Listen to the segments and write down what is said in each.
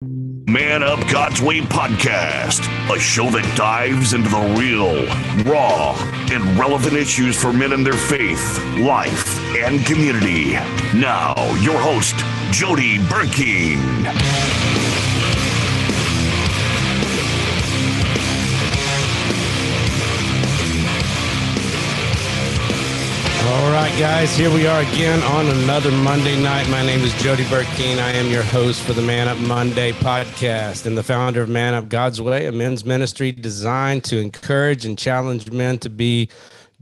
Man Up God's Way podcast, a show that dives into the real, raw, and relevant issues for men in their faith, life, and community. Now, your host, Jody Burkeen. All right, guys, here we are again on another Monday night. My name is Jody Burkeen. I am your host for the Man Up Monday podcast and the founder of Man Up God's Way, a men's ministry designed to encourage and challenge men to be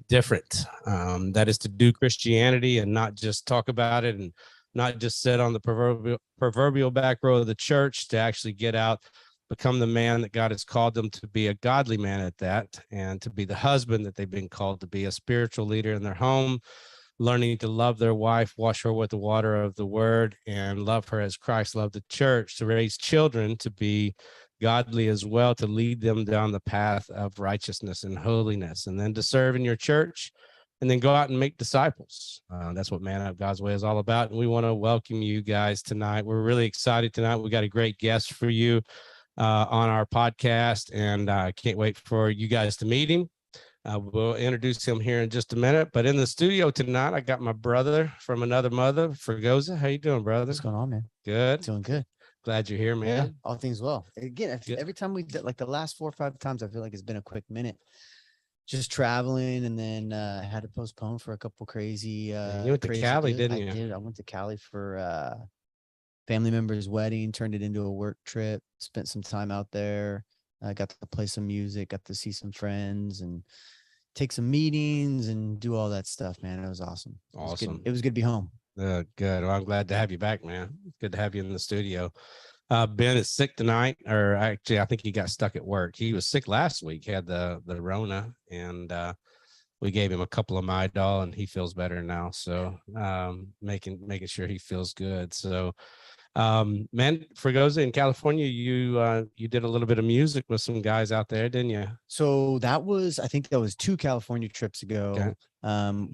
different. That is to do Christianity and not just talk about it and not just sit on the proverbial back row of the church, to actually get out, become the man that God has called them to be, a godly man at that, and to be the husband that they've been called to be, a spiritual leader in their home, learning to love their wife, wash her with the water of the word, and love her as Christ loved the church, to raise children to be godly as well, to lead them down the path of righteousness and holiness, and then to serve in your church, and then go out and make disciples. That's what Man Up God's Way is all about. And we want to welcome you guys tonight. We're really excited tonight. We got a great guest for you on our podcast, and I can't wait for you guys to meet him. We'll introduce him here in just a minute. But in the studio tonight, I got my brother from another mother, Fregosa. How you doing, brother? What's going on, man? Good. Doing good. Glad you're here, man. Yeah, all things well. Again, every time we did, like the last 4 or 5 times, I feel like it's been a quick minute. Just traveling, and then had to postpone for a couple crazy. You went to Cali, didn't you? I did. I went to Cali for family member's wedding, turned it into a work trip, spent some time out there. I got to play some music, got to see some friends and take some meetings and do all that stuff, man. It was awesome. Awesome. It was good to be home. Good. Well, I'm glad to have you back, man. Good to have you in the studio. Ben is sick tonight, or actually, I think he got stuck at work. He was sick last week, he had the Rona, and we gave him a couple of Midol, and he feels better now. So making sure he feels good. So man, Fregosa, in California, you did a little bit of music with some guys out there, didn't you? So I think that was 2 California trips ago. Okay.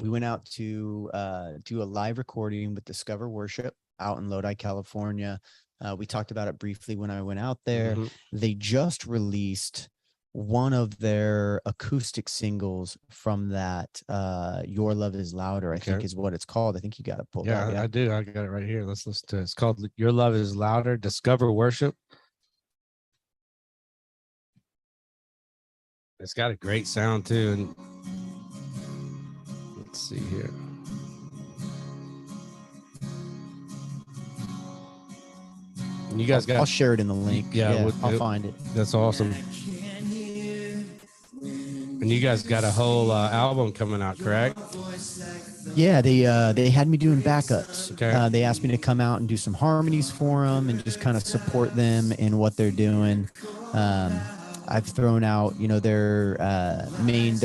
We went out to do a live recording with Discover Worship out in Lodi, California. We talked about it briefly when I went out there. Mm-hmm. They just released one of their acoustic singles from that, Your Love Is Louder, I think is what it's called. I think you got it pulled up. Yeah, I do. I got it right here. Let's listen to it. It's called Your Love Is Louder, Discover Worship. It's got a great sound too. And let's see here. And you guys I'll share it in the link. Yeah, I'll find it. That's awesome. And you guys got a whole album coming out, correct? Yeah, they had me doing backups. Okay. They asked me to come out and do some harmonies for them and just kind of support them in what they're doing. I've thrown out, their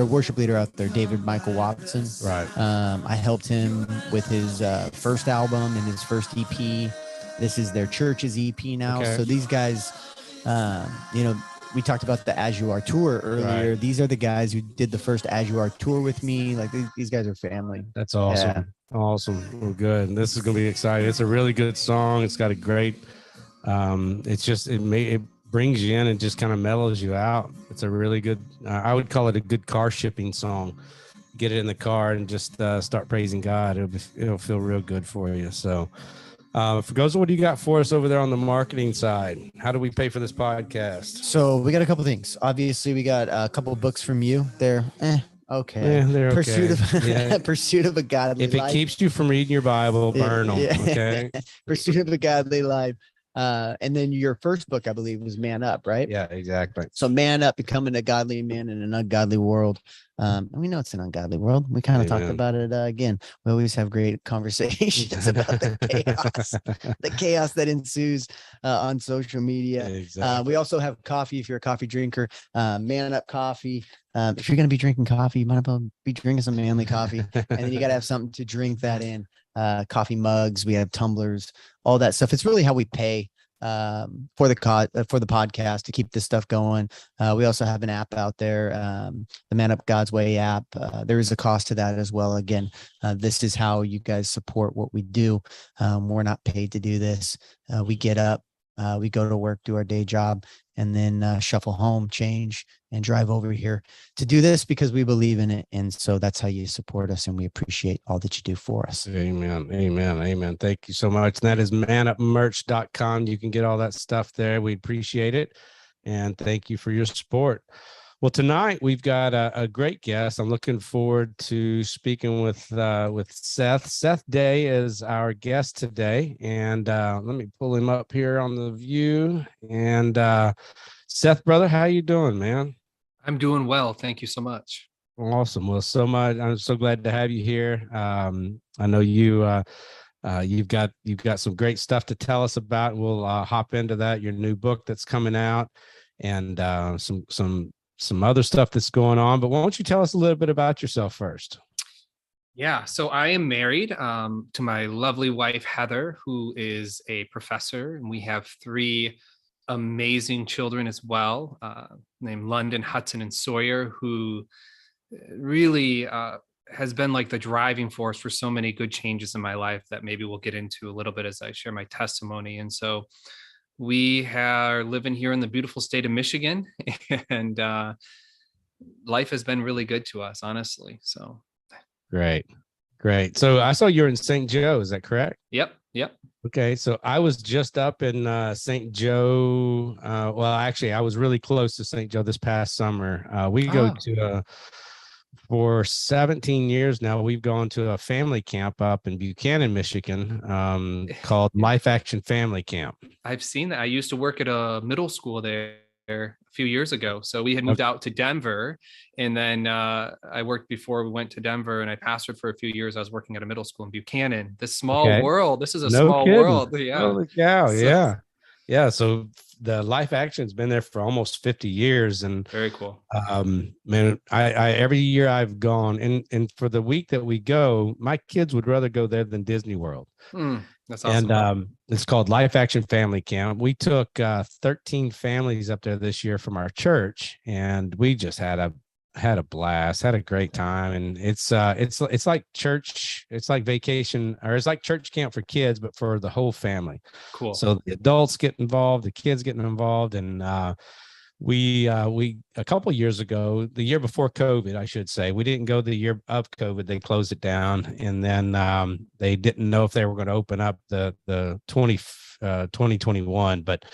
worship leader out there, David Michael Watson. Right. I helped him with his first album and his first EP. This is their church's EP now. Okay. So these guys, we talked about the As You Are tour earlier. Right. These are the guys who did the first As You Are tour with me. Like these guys are family. That's awesome. Yeah. Awesome. Well, good. This is going to be exciting. It's a really good song. It's got a great, it brings you in and just kind of mellows you out. It's a really good, I would call it a good car shipping song. Get it in the car and just start praising God. It'll feel real good for you. So, Fregosa, what do you got for us over there on the marketing side? How do we pay for this podcast? So we got a couple things. Obviously, we got a couple books from you. They're okay. Yeah, they're Pursuit okay. of Pursuit of a Godly Life. If it keeps you from reading your Bible, burn them. Yeah. Okay. Pursuit of a Godly Life. And then your first book, I believe, was Man Up, right? Yeah, exactly. So Man Up, becoming a godly man in an ungodly world. And we know it's an ungodly world. We kind of talked about it again. We always have great conversations about the chaos that ensues on social media. Exactly. We also have coffee if you're a coffee drinker. Man Up Coffee. If you're going to be drinking coffee, you might as well be drinking some manly coffee. And then you got to have something to drink that in. Coffee mugs, we have tumblers, all that stuff. It's really how we pay for the podcast to keep this stuff going. We also have an app out there, the Man Up God's Way app. There is a cost to that as well. Again, this is how you guys support what we do. We're not paid to do this. We get up We go to work, do our day job, and then shuffle home, change, and drive over here to do this because we believe in it. And so that's how you support us, and we appreciate all that you do for us. Amen. Amen. Amen. Thank you so much. And that is manupmerch.com. You can get all that stuff there. We appreciate it. And thank you for your support. Well, tonight we've got a great guest. I'm looking forward to speaking with Seth. Seth Day is our guest today, and let me pull him up here on the view. And Seth, brother, how you doing, man? I'm doing well. Thank you so much. Awesome. Well, so much. I'm so glad to have you here. I know you've got some great stuff to tell us about. We'll hop into that. Your new book that's coming out, and some other stuff that's going on. But why don't you tell us a little bit about yourself first? Yeah, so I am married to my lovely wife, Heather, who is a professor, and we have 3 amazing children as well, named London, Hudson, and Sawyer, who really has been like the driving force for so many good changes in my life that maybe we'll get into a little bit as I share my testimony. And so we are living here in the beautiful state of Michigan, and life has been really good to us, honestly. So Great. So I saw you're in St. Joe. Is that correct? Yep. Okay. So I was just up in St. Joe. Well, actually, I was really close to St. Joe this past summer. We go to for 17 years now, we've gone to a family camp up in Buchanan, Michigan, called Life Action Family Camp. I've seen that. I used to work at a middle school there a few years ago. So we had moved out to Denver, and then I worked before we went to Denver, and I pastored for a few years. I was working at a middle school in Buchanan. This small world. This is a small world. Yeah. Holy cow. Yeah. So the Life Action's been there for almost 50 years. And very cool. Man, I every year I've gone, and for the week that we go, my kids would rather go there than Disney World. That's awesome. And it's called Life Action Family Camp. We took 13 families up there this year from our church, and we just had a blast, had a great time. And it's like church, it's like vacation, or it's like church camp for kids, but for the whole family. Cool. So the adults get involved, the kids getting involved. And we a couple years ago, the year before COVID, I should say, we didn't go the year of COVID. They closed it down, and then they didn't know if they were going to open up the 2021, but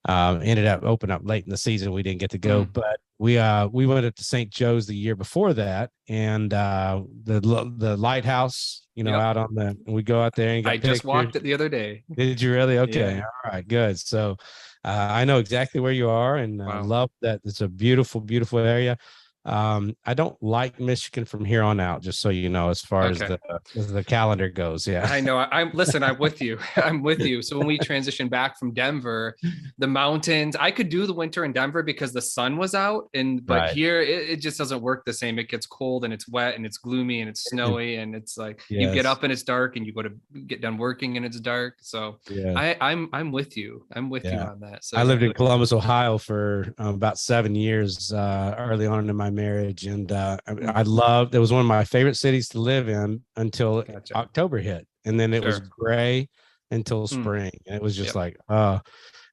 ended up opening up late in the season. We didn't get to go, but we went up to St. Joe's the year before that, and the lighthouse, out on we go out there and I just walked it the other day. Did you really? Okay. Yeah. All right, good. So I know exactly where you are, and I love that. It's a beautiful, beautiful area. I don't like Michigan from here on out, just so you know, as far as the calendar goes. Yeah, I know. I'm with you. I'm with you. So when we transitioned back from Denver, the mountains, I could do the winter in Denver because the sun was out, but here it just doesn't work the same. It gets cold and it's wet and it's gloomy and it's snowy, and it's like you get up and it's dark, and you go to get done working and it's dark. So I'm with you. I'm with you on that. So I lived in Columbus, Ohio for about 7 years early on in my marriage, and I loved it. Was one of my favorite cities to live in until October hit, and then it was gray until spring, and it was just like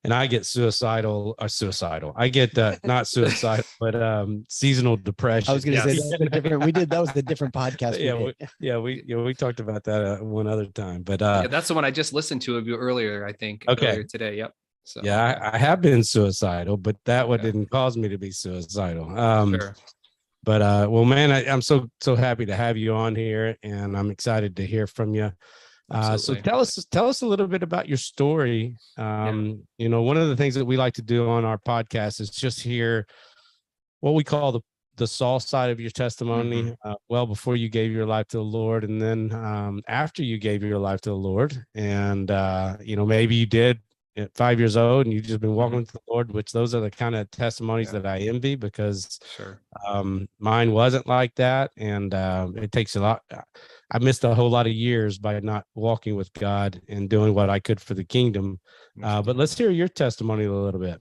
and I get suicidal. I get not suicidal, but seasonal depression. I was going to say that's different. That was the different podcast. We talked about that one other time, but that's the one I just listened to of you earlier. I think earlier today. Yep. So I have been suicidal, but that one didn't cause me to be suicidal. But well, man, I'm so happy to have you on here, and I'm excited to hear from you. So tell us a little bit about your story. One of the things that we like to do on our podcast is just hear what we call the Saul side of your testimony. Well, before you gave your life to the Lord, and then after you gave your life to the Lord, and maybe you did at 5 years old and you've just been walking with the Lord, which those are the kind of testimonies that I envy, because mine wasn't like that. And it takes a lot. I missed a whole lot of years by not walking with God and doing what I could for the kingdom. But let's hear your testimony a little bit.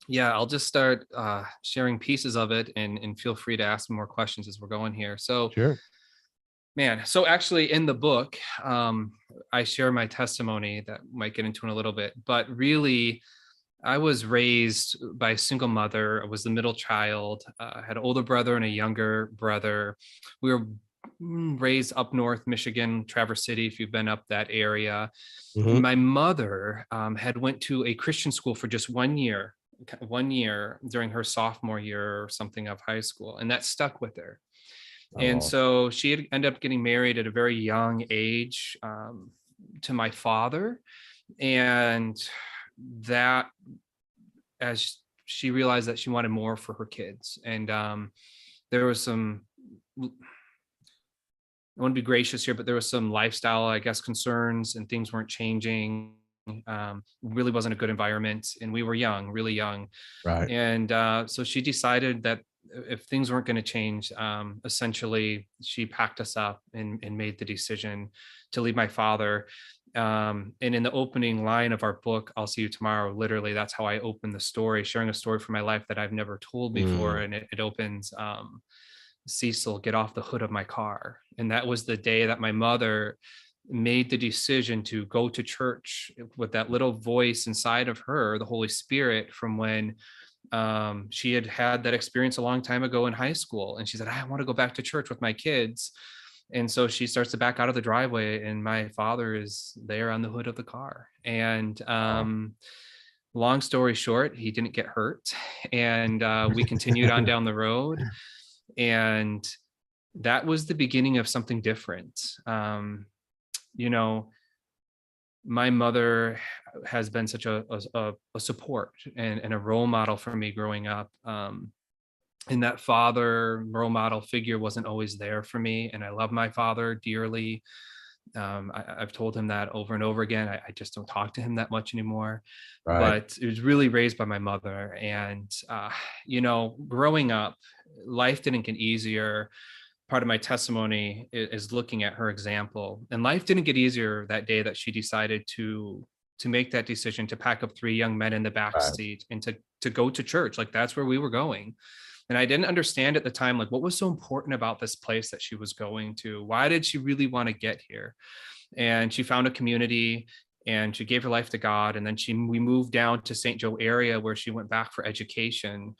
Yeah, I'll just start sharing pieces of it, and feel free to ask more questions as we're going here. So Man, so actually in the book, I share my testimony that might get into in a little bit, but really, I was raised by a single mother. I was the middle child. I had an older brother and a younger brother. We were raised up north, Michigan, Traverse City, if you've been up that area. Mhm. My mother had went to a Christian school for just 1 year during her sophomore year or something of high school, and that stuck with her. And Oh, so she had ended up getting married at a very young age to my father. And that, as she realized that she wanted more for her kids. And there was some, I want to be gracious here, but there was some lifestyle, I guess, concerns, and things weren't changing. Really wasn't a good environment. And we were young, really young. right. And so she decided that if things weren't going to change, essentially she packed us up and made the decision to leave my father. And in the opening line of our book, I'll See You Tomorrow, literally that's how I open the story, sharing a story from my life that I've never told before. Mm. And it opens, Cecil, get off the hood of my car. And that was the day that my mother made the decision to go to church with that little voice inside of her, the Holy Spirit, from when she had that experience a long time ago in high school. And she said, I want to go back to church with my kids. And so she starts to back out of the driveway, and my father is there on the hood of the car. And long story short, he didn't get hurt. And we continued on down the road. And that was the beginning of something different. You know, my mother has been such a support and a role model for me growing up. And that father role model figure wasn't always there for me. And I love my father dearly. I've told him that over and over again. I just don't talk to him that much anymore. Right. But it was really raised by my mother. And, growing up, life didn't get easier. Part of my testimony is looking at her example, and life didn't get easier that day that she decided to make that decision to pack up three young men in the back Right. seat and to go to church. Like, that's where we were going. And I didn't understand at the time, like, what was so important about this place that she was going to? Why did she really want to get here? And she found a community, and she gave her life to God. And then we moved down to St. Joe area, where she went back for education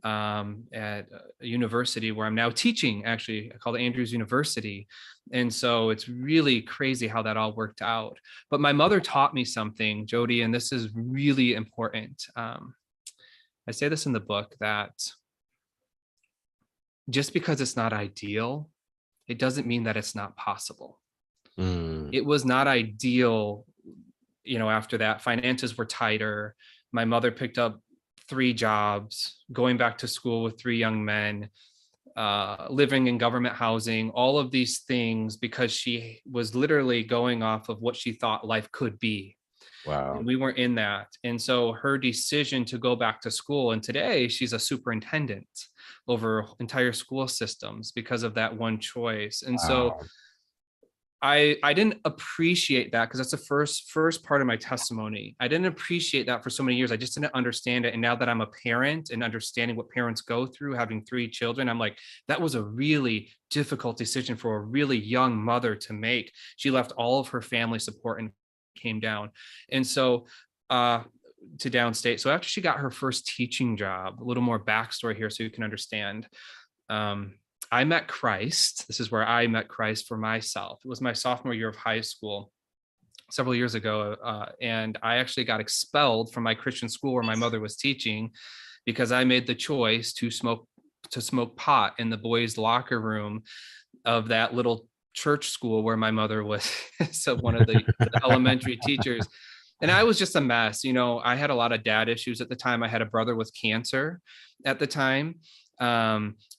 at a university where I'm now teaching, actually called Andrews University. And so it's really crazy how that all worked out. But my mother taught me something, Jody, and this is really important. I say this in the book, that just because it's not ideal, it doesn't mean that it's not possible. Mm. It was not ideal. After that, finances were tighter. My mother picked up 3 jobs, going back to school with 3 young men, living in government housing, all of these things, because she was literally going off of what she thought life could be. Wow. And we weren't in that. And so her decision to go back to school, and today she's a superintendent over entire school systems because of that one choice. And so Wow. I didn't appreciate that, because that's the first part of my testimony. I didn't appreciate that for so many years. I just didn't understand it. And now that I'm a parent and understanding what parents go through, having 3 children, I'm like, that was a really difficult decision for a really young mother to make. She left all of her family support and came down. And so to downstate. So after she got her first teaching job, a little more backstory here so you can understand. I met Christ. This is where I met Christ for myself. It was my sophomore year of high school several years ago. And I actually got expelled from my Christian school where my mother was teaching, because I made the choice to smoke pot in the boys' locker room of that little church school where my mother was so one of the elementary teachers. And I was just a mess. I had a lot of dad issues at the time. I had a brother with cancer at the time.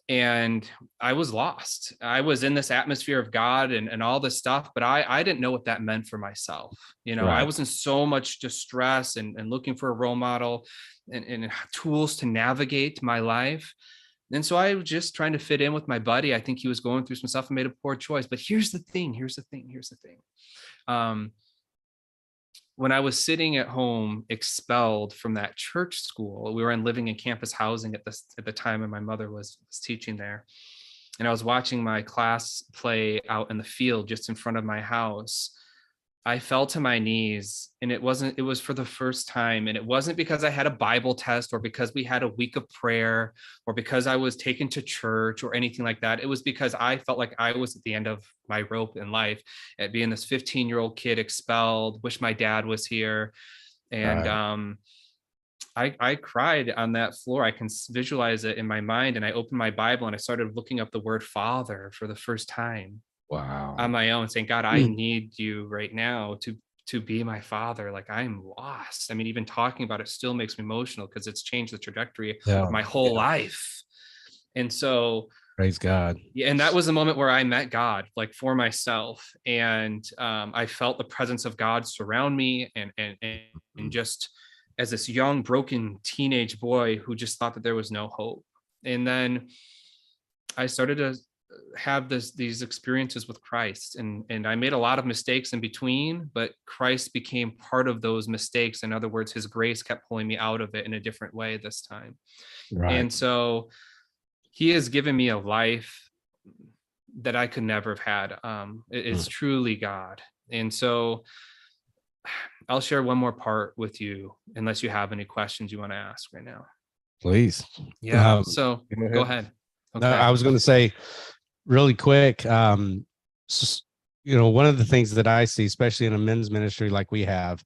And I was lost. I was in this atmosphere of God and all this stuff, but I didn't know what that meant for myself. I Right. was in so much distress and looking for a role model and tools to navigate my life. And so I was just trying to fit in with my buddy. I think he was going through some stuff and made a poor choice. But here's the thing. When I was sitting at home, expelled from that church school, we were living in campus housing at the time, and my mother was teaching there. and I was watching my class play out in the field just in front of my house, I fell to my knees, and it was for the first time. And it wasn't because I had a Bible test or because we had a week of prayer or because I was taken to church or anything like that. It was because I felt like I was at the end of my rope in life at being this 15-year-old kid expelled, wish my dad was here. And, I cried on that floor. I can visualize it in my mind. And I opened my Bible and I started looking up the word Father for the first time. Wow. On my own, saying, God, I need you right now to be my father. Like, I'm lost. I mean, even talking about it still makes me emotional because it's changed the trajectory of my whole life. And so, praise God. Yeah, and that was the moment where I met God, like for myself. And I felt the presence of God surround me, and just as this young, broken teenage boy who just thought that there was no hope. And then I started to have these experiences with Christ, and I made a lot of mistakes in between, but Christ became part of those mistakes. In other words, his grace kept pulling me out of it in a different way this time. Right. And so he has given me a life that I could never have had. It's truly God. And so I'll share one more part with you, unless you have any questions you want to ask right now. Please. Yeah. So go ahead. Okay. No, I was going to say really quick, one of the things that I see, especially in a men's ministry like we have,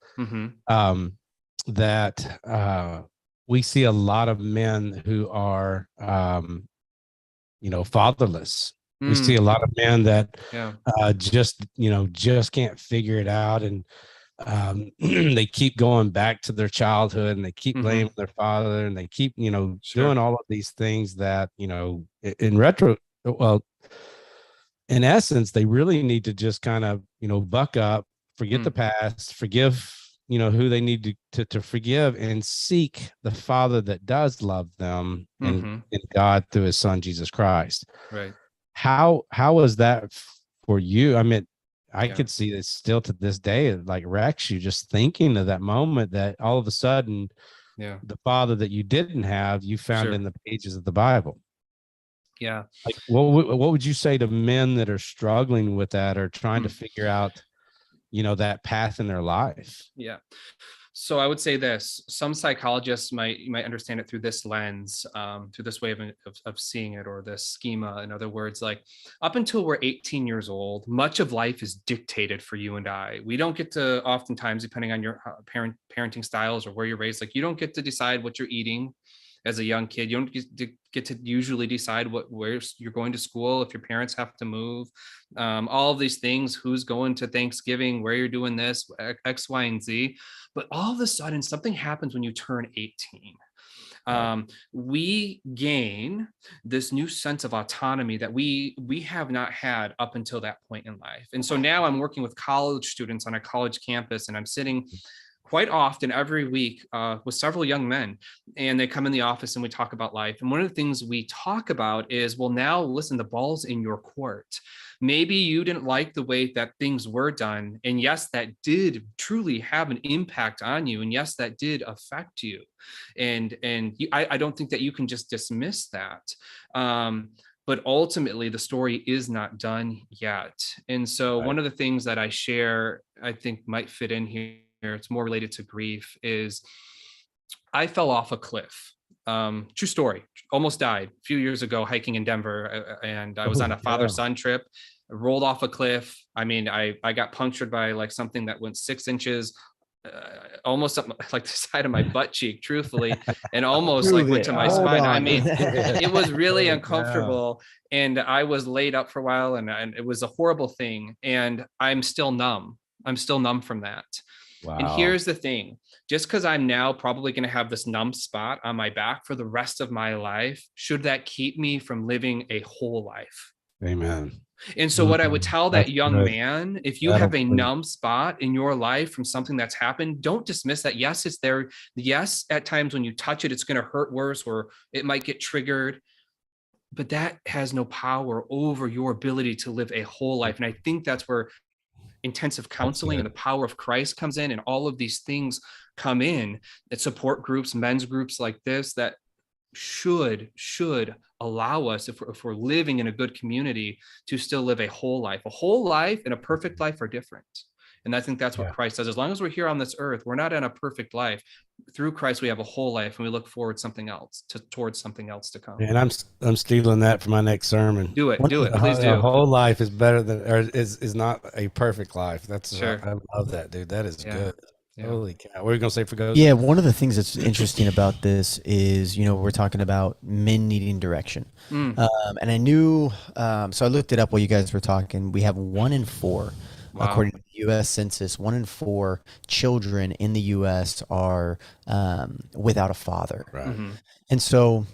that we see a lot of men who are, fatherless. We see a lot of men that just can't figure it out. And they keep going back to their childhood, and they keep blaming their father, and they keep, doing all of these things that, in essence, they really need to just kind of, buck up, forget the past, forgive, who they need to forgive, and seek the Father that does love them and God through his son, Jesus Christ. Right. How was that for you? I mean, I could see this still to this day. It like wrecks you just thinking of that moment that all of a sudden, the Father that you didn't have, you found in the pages of the Bible. Yeah. Like, what would you say to men that are struggling with that or trying to figure out, that path in their life? Yeah. So I would say this: some psychologists might understand it through this lens, through this way of seeing it, or this schema. In other words, like up until we're 18 years old, much of life is dictated for you and I. We don't get to, oftentimes, depending on your parenting styles or where you're raised, like you don't get to decide what you're eating as a young kid. You don't get to usually decide where you're going to school, if your parents have to move, all of these things, who's going to Thanksgiving, where you're doing this, X, Y, and Z. But all of a sudden, something happens when you turn 18. We gain this new sense of autonomy that we have not had up until that point in life. And so now I'm working with college students on a college campus, and I'm sitting quite often every week with several young men, and they come in the office and we talk about life. And one of the things we talk about is, well, now listen, the ball's in your court. Maybe you didn't like the way that things were done. And yes, that did truly have an impact on you. And yes, that did affect you. And I don't think that you can just dismiss that. But ultimately, the story is not done yet. And so one of the things that I share, I think might fit in here, it's more related to grief, is I fell off a cliff. True story. Almost died a few years ago hiking in Denver, and I was on a father-son trip. I rolled off a cliff. I mean, I got punctured by like something that went 6 inches, almost up like the side of my butt cheek, truthfully, and almost like went to my spine. I mean, it was really uncomfortable, and I was laid up for a while, and it was a horrible thing. And I'm still numb. I'm still numb from that. Wow. And here's the thing: just because I'm now probably going to have this numb spot on my back for the rest of my life, should that keep me from living a whole life? Amen. And so what I would tell that young man, if you have a numb spot in your life from something that's happened, don't dismiss that. Yes, it's there. Yes, at times when you touch it, it's going to hurt worse, or it might get triggered. But that has no power over your ability to live a whole life. And I think that's where intensive counseling and the power of Christ comes in, and all of these things come in, that support groups, men's groups like this, that should allow us, if we're living in a good community, to still live a whole life. A whole life and a perfect life are different. And I think that's what Christ says. As long as we're here on this earth, we're not in a perfect life. Through Christ, we have a whole life, and we look forward towards something else to come. And I'm stealing that for my next sermon. Do it, please do. A whole life is better than, or is not a perfect life. That's sure. I love that, dude. That is good. Yeah. Holy cow. What are you going to say for Ghost? Yeah, one of the things that's interesting about this is, we're talking about men needing direction. And I knew, so I looked it up while you guys were talking. We have 1 in 4, according to the U.S. Census, 1 in 4 children in the U.S. are without a father. Right. Mm-hmm. And so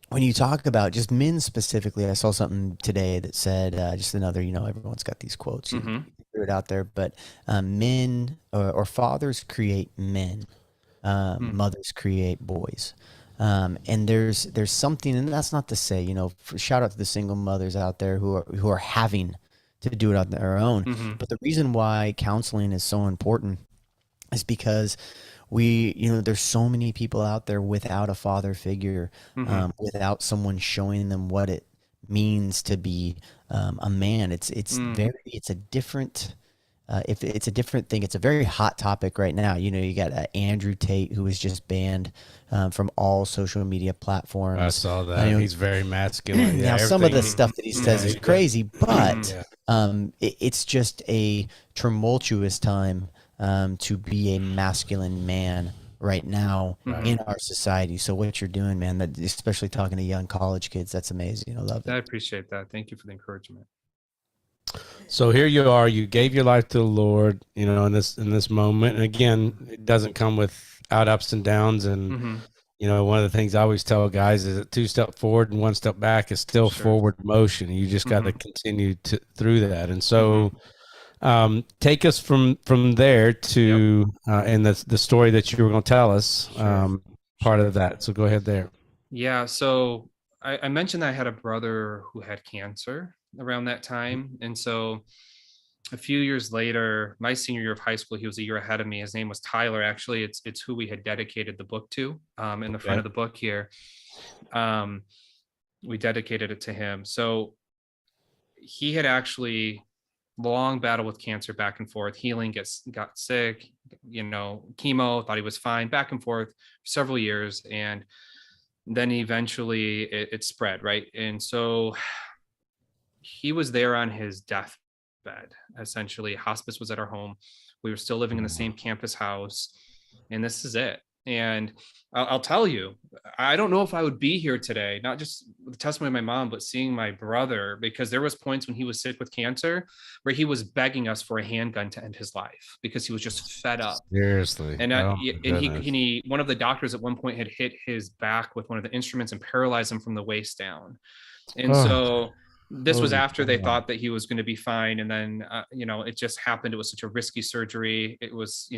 when you talk about just men specifically, I saw something today that said, just another, everyone's got these quotes. You threw it out there, but men or fathers create men, mothers create boys. And there's something, and that's not to say, shout out to the single mothers out there who are having to do it on their own. But the reason why counseling is so important is because there's so many people out there without a father figure, without someone showing them what it means to be a man. It's a different thing. It's a very hot topic right now. You got Andrew Tate, who was just banned from all social media platforms. I saw that. He's very masculine. Now, some of the stuff that he says is crazy, but it's just a tumultuous time to be a masculine man right now in our society. So what you're doing, man, that especially talking to young college kids, that's amazing. I love it. I appreciate that. Thank you for the encouragement. So here you are, you gave your life to the Lord, in this moment. And again, it doesn't come without ups and downs. And, one of the things I always tell guys is that 2 steps forward and 1 step back is still forward motion. You just got to continue through that. And so, take us from there to and the story that you were going to tell us, part of that. So go ahead there. Yeah. So I mentioned that I had a brother who had cancer around that time. And so a few years later, my senior year of high school, he was a year ahead of me. His name was Tyler. Actually, it's who we had dedicated the book to, in the front of the book here. We dedicated it to him. So he had actually long battle with cancer, back and forth, healing, got sick, chemo, thought he was fine, back and forth for several years. And then eventually it spread, right? And so he was there on his deathbed, essentially. Hospice was at our home. We were still living in the same campus house, and this is it. And I'll tell you, I don't know if I would be here today, not just with the testimony of my mom, but seeing my brother, because there was points when he was sick with cancer where he was begging us for a handgun to end his life because he was just fed up. Seriously. And he one of the doctors at one point had hit his back with one of the instruments and paralyzed him from the waist down. And so this was after they thought that he was going to be fine. And then, it just happened. It was such a risky surgery. It was,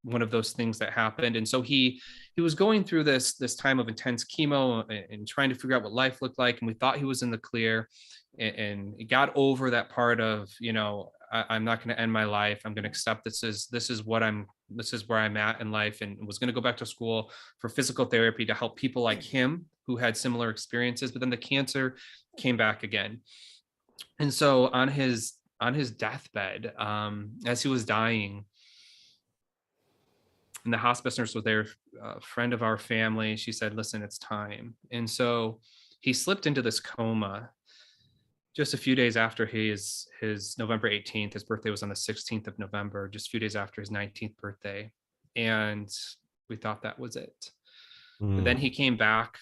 one of those things that happened. And so he was going through this time of intense chemo and trying to figure out what life looked like. And we thought he was in the clear, and he got over that part of, I'm not going to end my life. I'm going to accept this is where I'm at in life, and was going to go back to school for physical therapy to help people like him who had similar experiences. But then the cancer came back again. And so on his deathbed, as he was dying, and the hospice nurse was there, a friend of our family, she said, listen, it's time. And so he slipped into this coma just a few days after his November 18th. His birthday was on the 16th of November, just a few days after his 19th birthday. And we thought that was it. But then he came back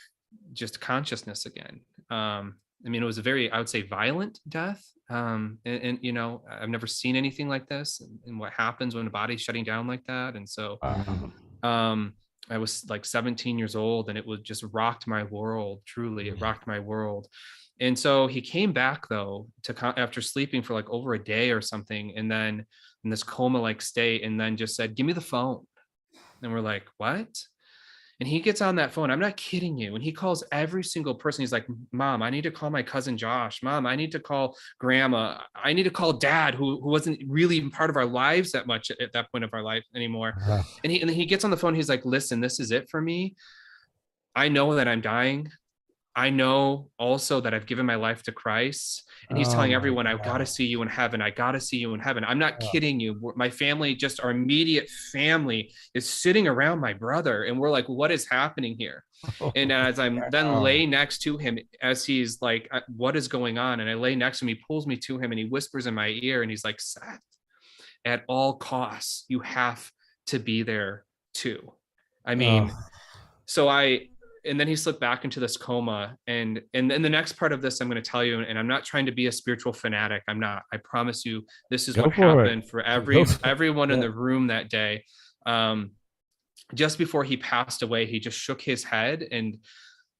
just consciousness again. It was a very, I would say, violent death. And I've never seen anything like this, and what happens when a body's shutting down like that. And so I was like 17 years old, and it was just rocked my world. Truly, it rocked my world. And so he came back though after sleeping for like over a day or something, and then in this coma-like state, and then just said, give me the phone. And we're like, what? And he gets on that phone. I'm not kidding you. And he calls every single person. He's like, Mom, I need to call my cousin Josh. Mom, I need to call Grandma. I need to call Dad, who wasn't really part of our lives that much at that point of our life anymore. And he gets on the phone. He's like, listen, this is it for me. I know that I'm dying. I know also that I've given my life to Christ. And he's telling everyone, I've got to see you in heaven. I got to see you in heaven. I'm not kidding you. My family, just our immediate family, is sitting around my brother. And we're like, what is happening here? And as I'm then lay next to him, as he's like, what is going on? And I lay next to him, he pulls me to him and he whispers in my ear and he's like, Seth, at all costs, you have to be there too. I mean, and then he slipped back into this coma. And then the next part of this, I'm going to tell you, and I'm not trying to be a spiritual fanatic. I'm not. I promise you, this is what happened for everyone in the room that day. Just before he passed away, he just shook his head, and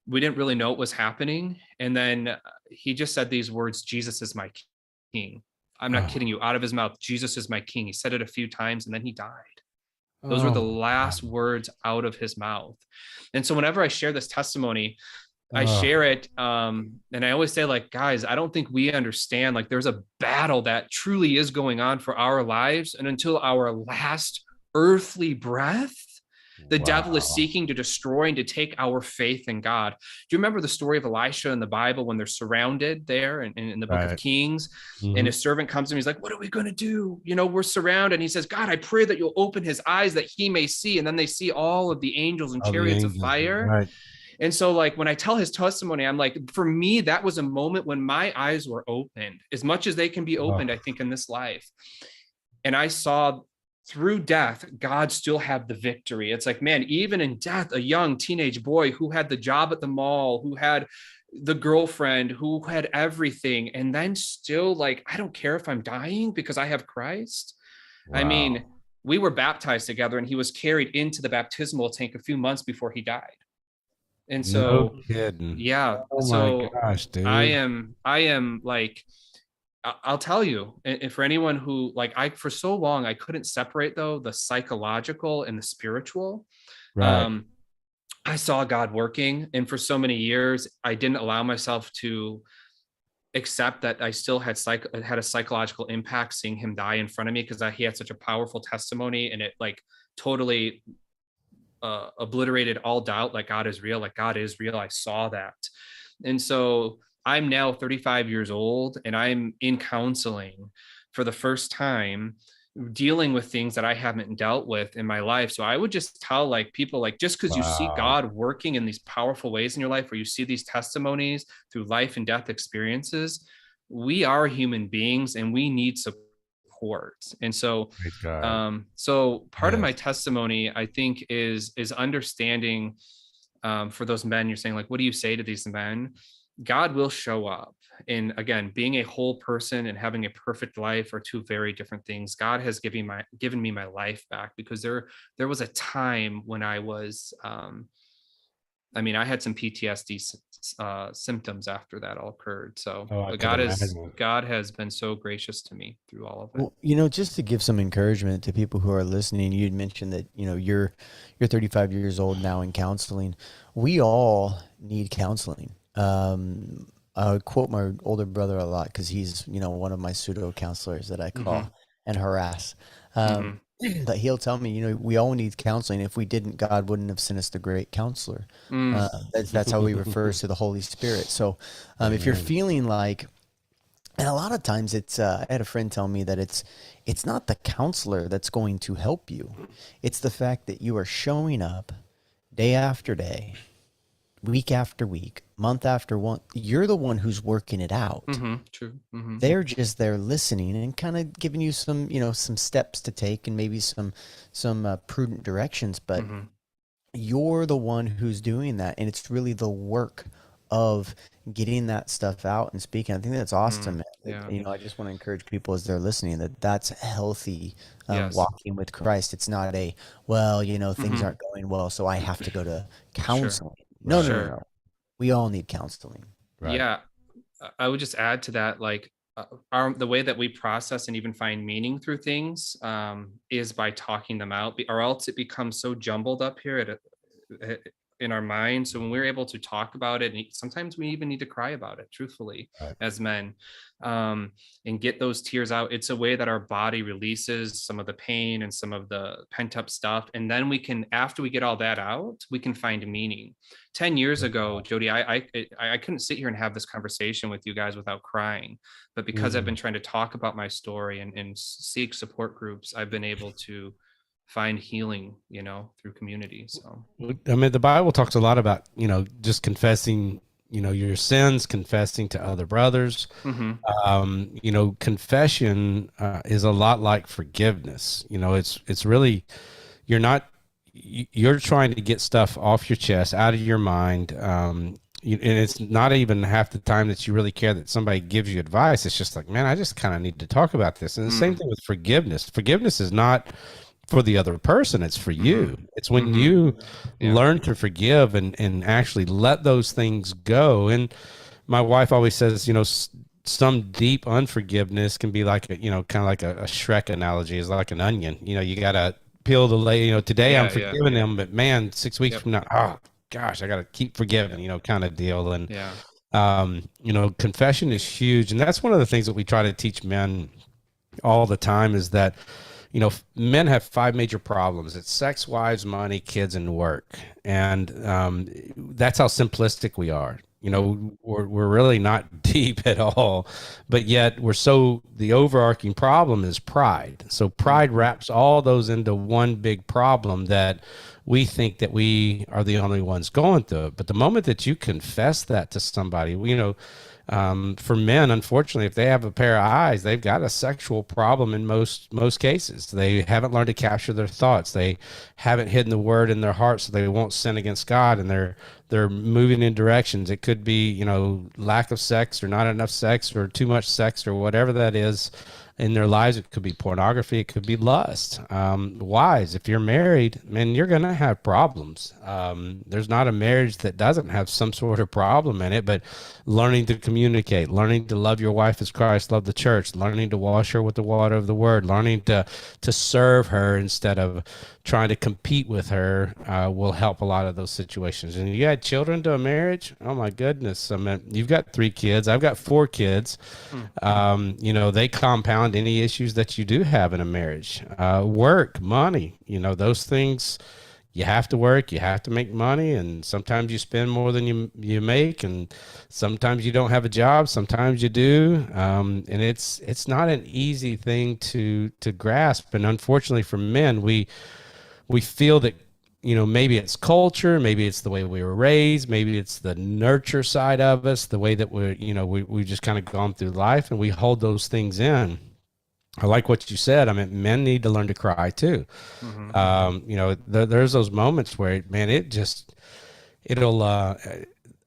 we didn't really know what was happening. And then he just said these words, "Jesus is my king." I'm not kidding you. Out of his mouth, "Jesus is my king." He said it a few times, and then he died. Those were the last words out of his mouth. And so whenever I share this testimony, I share it. And I always say, like, guys, I don't think we understand, like, there's a battle that truly is going on for our lives. And until our last earthly breath, the devil is seeking to destroy and to take our faith in God. Do you remember the story of Elisha in the Bible when they're surrounded there in the book of Kings? And his servant comes to him. He's like, what are we going to do? We're surrounded. And he says, God, I pray that you'll open his eyes that he may see. And then they see all of the angels and chariots of fire. Right. And so, like, when I tell his testimony, I'm like, for me, that was a moment when my eyes were opened as much as they can be opened, I think, in this life. And I saw through death, God still had the victory. It's like, man, even in death, a young teenage boy who had the job at the mall, who had the girlfriend, who had everything, and then still, like, I don't care if I'm dying because I have Christ. Wow. I mean, we were baptized together, and he was carried into the baptismal tank a few months before he died. And so, no kidding. Yeah. Oh so my gosh, dude. I am like, I'll tell you, and for anyone who, like, for so long, I couldn't separate, though, the psychological and the spiritual. Right. I saw God working. And for so many years, I didn't allow myself to accept that I still had a psychological impact seeing him die in front of me, because he had such a powerful testimony, and it, like, totally obliterated all doubt, like God is real, I saw that. And so I'm now 35 years old, and I'm in counseling for the first time, dealing with things that I haven't dealt with in my life. So I would just tell, like, people, like, just because you see God working in these powerful ways in your life, or you see these testimonies through life and death experiences, we are human beings and we need support. And so, so part of my testimony, I think, is understanding, for those men, you're saying, like, what do you say to these men? God will show up. And again, being a whole person and having a perfect life are two very different things. God has given me my life back, because there was a time when I was, I had some PTSD symptoms after that all occurred. So God has been so gracious to me through all of it. Well, just to give some encouragement to people who are listening, you'd mentioned that, you're 35 years old now in counseling. We all need counseling. I quote my older brother a lot, because he's, one of my pseudo counselors that I call and harass. But he'll tell me, we all need counseling. If we didn't, God wouldn't have sent us the great counselor. That's how he refers to the Holy Spirit. So if you're feeling like, and a lot of times it's, I had a friend tell me that it's not the counselor that's going to help you. It's the fact that you are showing up day after day, week after week, month after month. You're the one who's working it out. True. They're just there listening and kind of giving you some, some steps to take and maybe some prudent directions, but you're the one who's doing that. And it's really the work of getting that stuff out and speaking. I think that's awesome. I just want to encourage people as they're listening that's healthy, walking with Christ. It's not things aren't going well, so I have to go to counseling. No. We all need counseling. Right? Yeah. I would just add to that, like, the way that we process and even find meaning through things is by talking them out, or else it becomes so jumbled up here. in our mind. So when we're able to talk about it, and sometimes we even need to cry about it, truthfully, as men, and get those tears out, it's a way that our body releases some of the pain and some of the pent up stuff. And then we can, after we get all that out, we can find meaning. 10 years ago, Jody, I couldn't sit here and have this conversation with you guys without crying. But because I've been trying to talk about my story and seek support groups, I've been able to find healing, through community. So, I mean, the Bible talks a lot about, just confessing, your sins, confessing to other brothers. Confession is a lot like forgiveness. It's really, you're trying to get stuff off your chest, out of your mind. And it's not even half the time that you really care that somebody gives you advice. It's just like, man, I just kind of need to talk about this. And the same thing with forgiveness. Forgiveness is not for the other person, it's for you. It's when you learn to forgive and actually let those things go. And my wife always says, some deep unforgiveness can be like kind of like a Shrek analogy, is like an onion. You got to peel the layer. Today I'm forgiving them, but man, 6 weeks from now, oh gosh, I got to keep forgiving, kind of deal. And confession is huge, and that's one of the things that we try to teach men all the time, is that men have 5 major problems. It's sex, wives, money, kids, and work. And that's how simplistic we are. We're really not deep at all, but yet the overarching problem is pride. So pride wraps all those into one big problem that we think that we are the only ones going through it. But the moment that you confess that to somebody, for men, unfortunately, if they have a pair of eyes, they've got a sexual problem in most cases. They haven't learned to capture their thoughts. They haven't hidden the word in their heart so they won't sin against God, and they're moving in directions. It could be, lack of sex or not enough sex or too much sex or whatever that is in their lives. It could be pornography. It could be lust. Wives, if you're married, man, you're going to have problems. There's not a marriage that doesn't have some sort of problem in it, but learning to communicate, learning to love your wife as Christ loved the church, learning to wash her with the water of the word, learning to serve her instead of trying to compete with her will help a lot of those situations. And you add children to a marriage, oh my goodness. I mean, you've got 3 kids. I've got 4 kids. They compound any issues that you do have in a marriage. Work, money, those things. You have to work, you have to make money, and sometimes you spend more than you make, and sometimes you don't have a job, sometimes you do. And it's not an easy thing to grasp. And unfortunately for men, we feel that, maybe it's culture, maybe it's the way we were raised, maybe it's the nurture side of us, the way that we've just kind of gone through life, and we hold those things in. I like what you said. I mean, men need to learn to cry too. There's those moments where, man,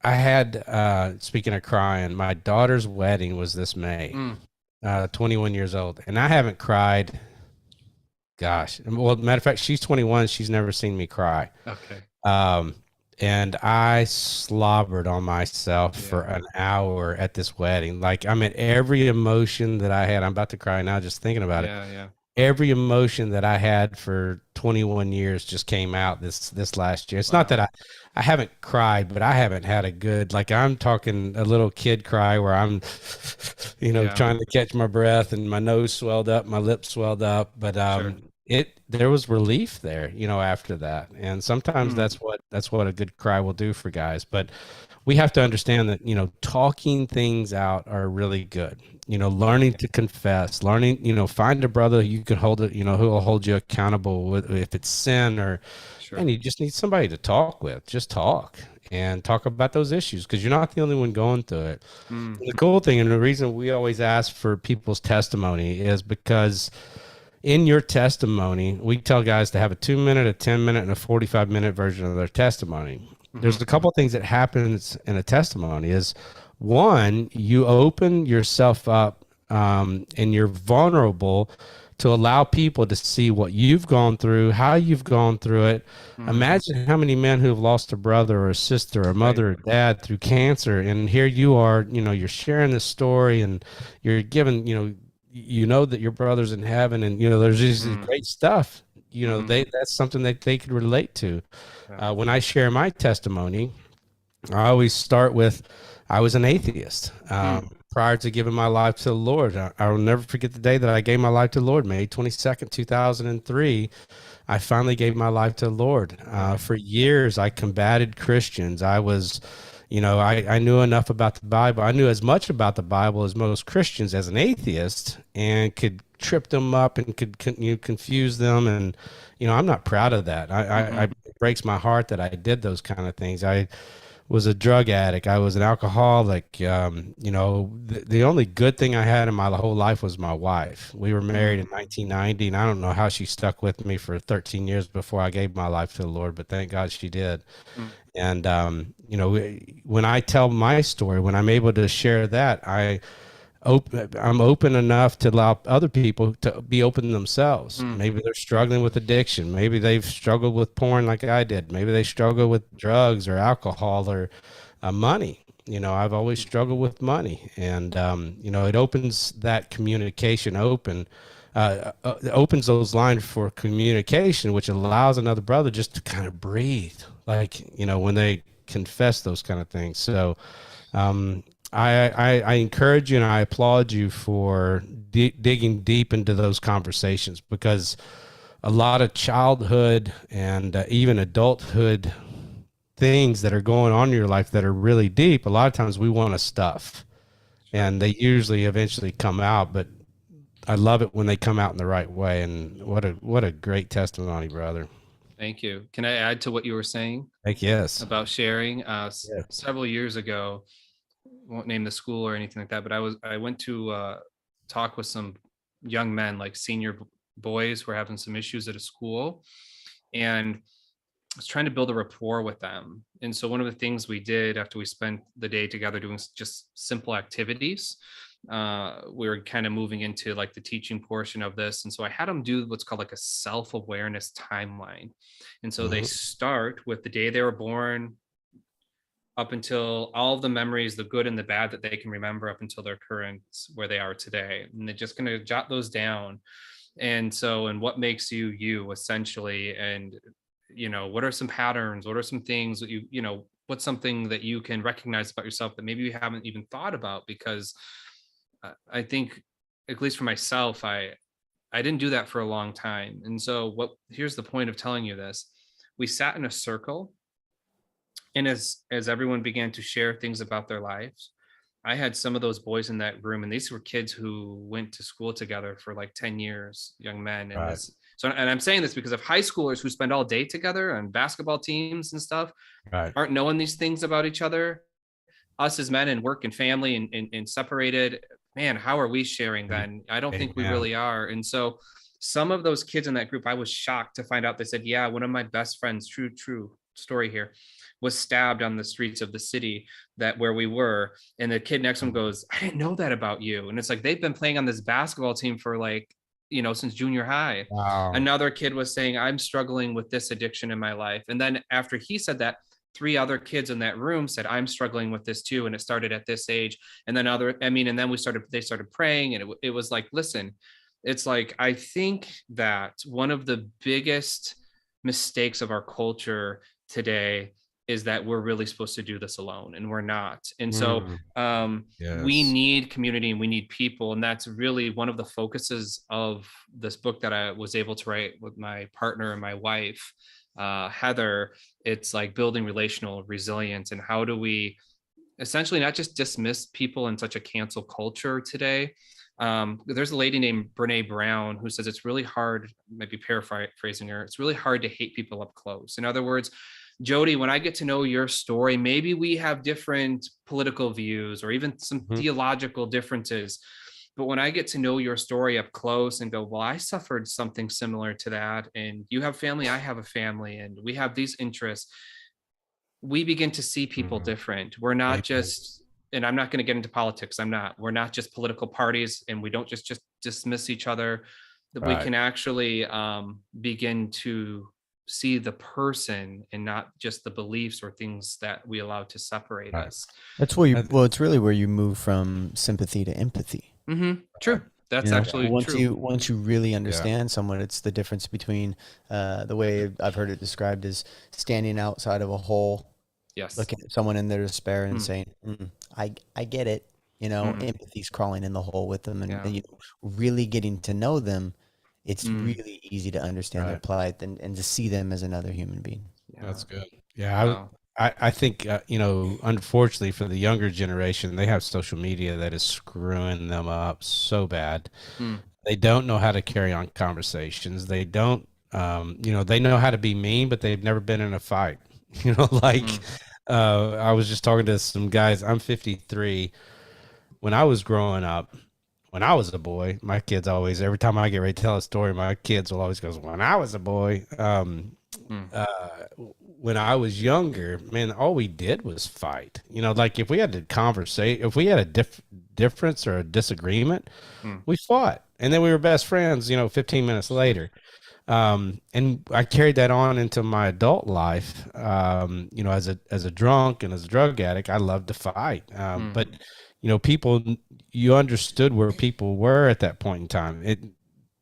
I had, speaking of crying, my daughter's wedding was this May, 21 years old. And I haven't cried. Gosh. Well, matter of fact, she's 21. She's never seen me cry. Okay. And I slobbered on myself for an hour at this wedding. Like, I mean, every emotion that I had, I'm about to cry now just thinking about it. Yeah. Every emotion that I had for 21 years just came out this last year. It's not that I haven't cried, but I haven't had a good, like, I'm talking a little kid cry where I'm, trying to catch my breath and my nose swelled up, my lips swelled up. But there was relief there, after that. And sometimes that's what a good cry will do for guys. But we have to understand that, talking things out are really good. Learning to confess, learning, find a brother you can hold it, who will hold you accountable if it's sin and you just need somebody to talk with. Just talk and talk about those issues, because you're not the only one going through it. The cool thing, and the reason we always ask for people's testimony, is because in your testimony, we tell guys to have a 2-minute, a 10-minute, and a 45-minute version of their testimony. There's a couple of things that happens in a testimony. Is one, you open yourself up and you're vulnerable to allow people to see what you've gone through, how you've gone through it. Imagine how many men who have lost a brother or a sister or a mother or dad through cancer, and here you are, you're sharing this story, and you're giving, that your brother's in heaven, and there's this great stuff. that's something that they could relate to. Yeah. When I share my testimony, I always start with, I was an atheist prior to giving my life to the Lord. I will never forget the day that I gave my life to the Lord, May 22nd, 2003. I finally gave my life to the Lord. For years, I combated Christians. I was, I knew enough about the Bible. I knew as much about the Bible as most Christians as an atheist, and could trip them up and could confuse them. And, I'm not proud of that. It breaks my heart that I did those kind of things. I was a drug addict. I was an alcoholic. The only good thing I had in my whole life was my wife. We were married in 1990, and I don't know how she stuck with me for 13 years before I gave my life to the Lord, but thank God she did. And, when I tell my story, when I'm able to share that, I'm open enough to allow other people to be open themselves. Maybe they're struggling with addiction. Maybe they've struggled with porn like I did. Maybe they struggle with drugs or alcohol or money. I've always struggled with money, and it opens that communication opens those lines for communication, which allows another brother just to kind of breathe, like, when they confess those kind of things. So, I encourage you and I applaud you for digging deep into those conversations, because a lot of childhood and even adulthood things that are going on in your life that are really deep, a lot of times we want to stuff, and they usually eventually come out, but I love it when they come out in the right way. And what a great testimony, brother. Thank you. Can I add to what you were saying? Heck yes. About sharing? Several years ago, won't name the school or anything like that, but I went to talk with some young men, like senior boys who were having some issues at a school, and I was trying to build a rapport with them. And so one of the things we did after we spent the day together doing just simple activities, we were kind of moving into like the teaching portion of this. And so I had them do what's called like a self-awareness timeline. And so they start with the day they were born, up until all of the memories, the good and the bad that they can remember up until their current, where they are today. And they're just going to jot those down. And so, and what makes you, you essentially, and, what are some patterns? What are some things that what's something that you can recognize about yourself that maybe you haven't even thought about? Because I think, at least for myself, I didn't do that for a long time. And so here's the point of telling you this. We sat in a circle, and as everyone began to share things about their lives, I had some of those boys in that room, and these were kids who went to school together for like 10 years, young men. And and I'm saying this because of high schoolers who spend all day together on basketball teams and stuff, aren't knowing these things about each other. Us as men and work and family and separated, man, how are we sharing then? I don't think we really are. And so some of those kids in that group, I was shocked to find out, they said, yeah, one of my best friends, true story here, was stabbed on the streets of the city where we were. And the kid next to him goes, I didn't know that about you. And it's like, they've been playing on this basketball team for like, since junior high. Wow. Another kid was saying, I'm struggling with this addiction in my life. And then after he said that, 3 other kids in that room said, I'm struggling with this too. And it started at this age. And then and then they started praying. And it was like, listen, it's like, I think that one of the biggest mistakes of our culture today is that we're really supposed to do this alone, and we're not. And so we need community and we need people. And that's really one of the focuses of this book that I was able to write with my partner and my wife, Heather. It's like building relational resilience, and how do we essentially not just dismiss people in such a cancel culture today. There's a lady named Brene Brown who says it's really hard, maybe paraphrasing her, it's really hard to hate people up close. In other words, Jody, when I get to know your story, maybe we have different political views or even some theological differences. But when I get to know your story up close and go, well, I suffered something similar to that, and you have family, I have a family, and we have these interests, we begin to see people different. We're not just, and I'm not going to get into politics. We're not just political parties, and we don't just dismiss each other. That we can actually begin to see the person and not just the beliefs or things that we allow to separate us. That's where it's really where you move from sympathy to empathy. True. That's You know, actually once true. you really understand someone, it's the difference between the way I've heard it described is standing outside of a hole, Yes. looking at someone in their despair and Mm, saying, I get it. You know, mhm. empathy's crawling in the hole with them, Yeah. and you know, really getting to know them. It's Mm, really easy to understand their Right. plight and to see them as another human being. That's yeah. good. Yeah, Wow. I think unfortunately for the younger generation, they have social media that is screwing them up so bad. Mm, They don't know how to carry on conversations. They don't, they know how to be mean, but they've never been in a fight. Like mm, I was just talking to some guys. I'm 53. When I was growing up, when I was a boy, my kids always, every time I get ready to tell a story, my kids will always go, when I was a boy. mm. When I was younger, man, all we did was fight. Like if we had to conversate, if we had a difference or a disagreement, Mm. we fought. And then we were best friends, 15 minutes later. And I carried that on into my adult life. As a drunk and as a drug addict, I loved to fight. Mm. But people, you understood where people were at that point in time.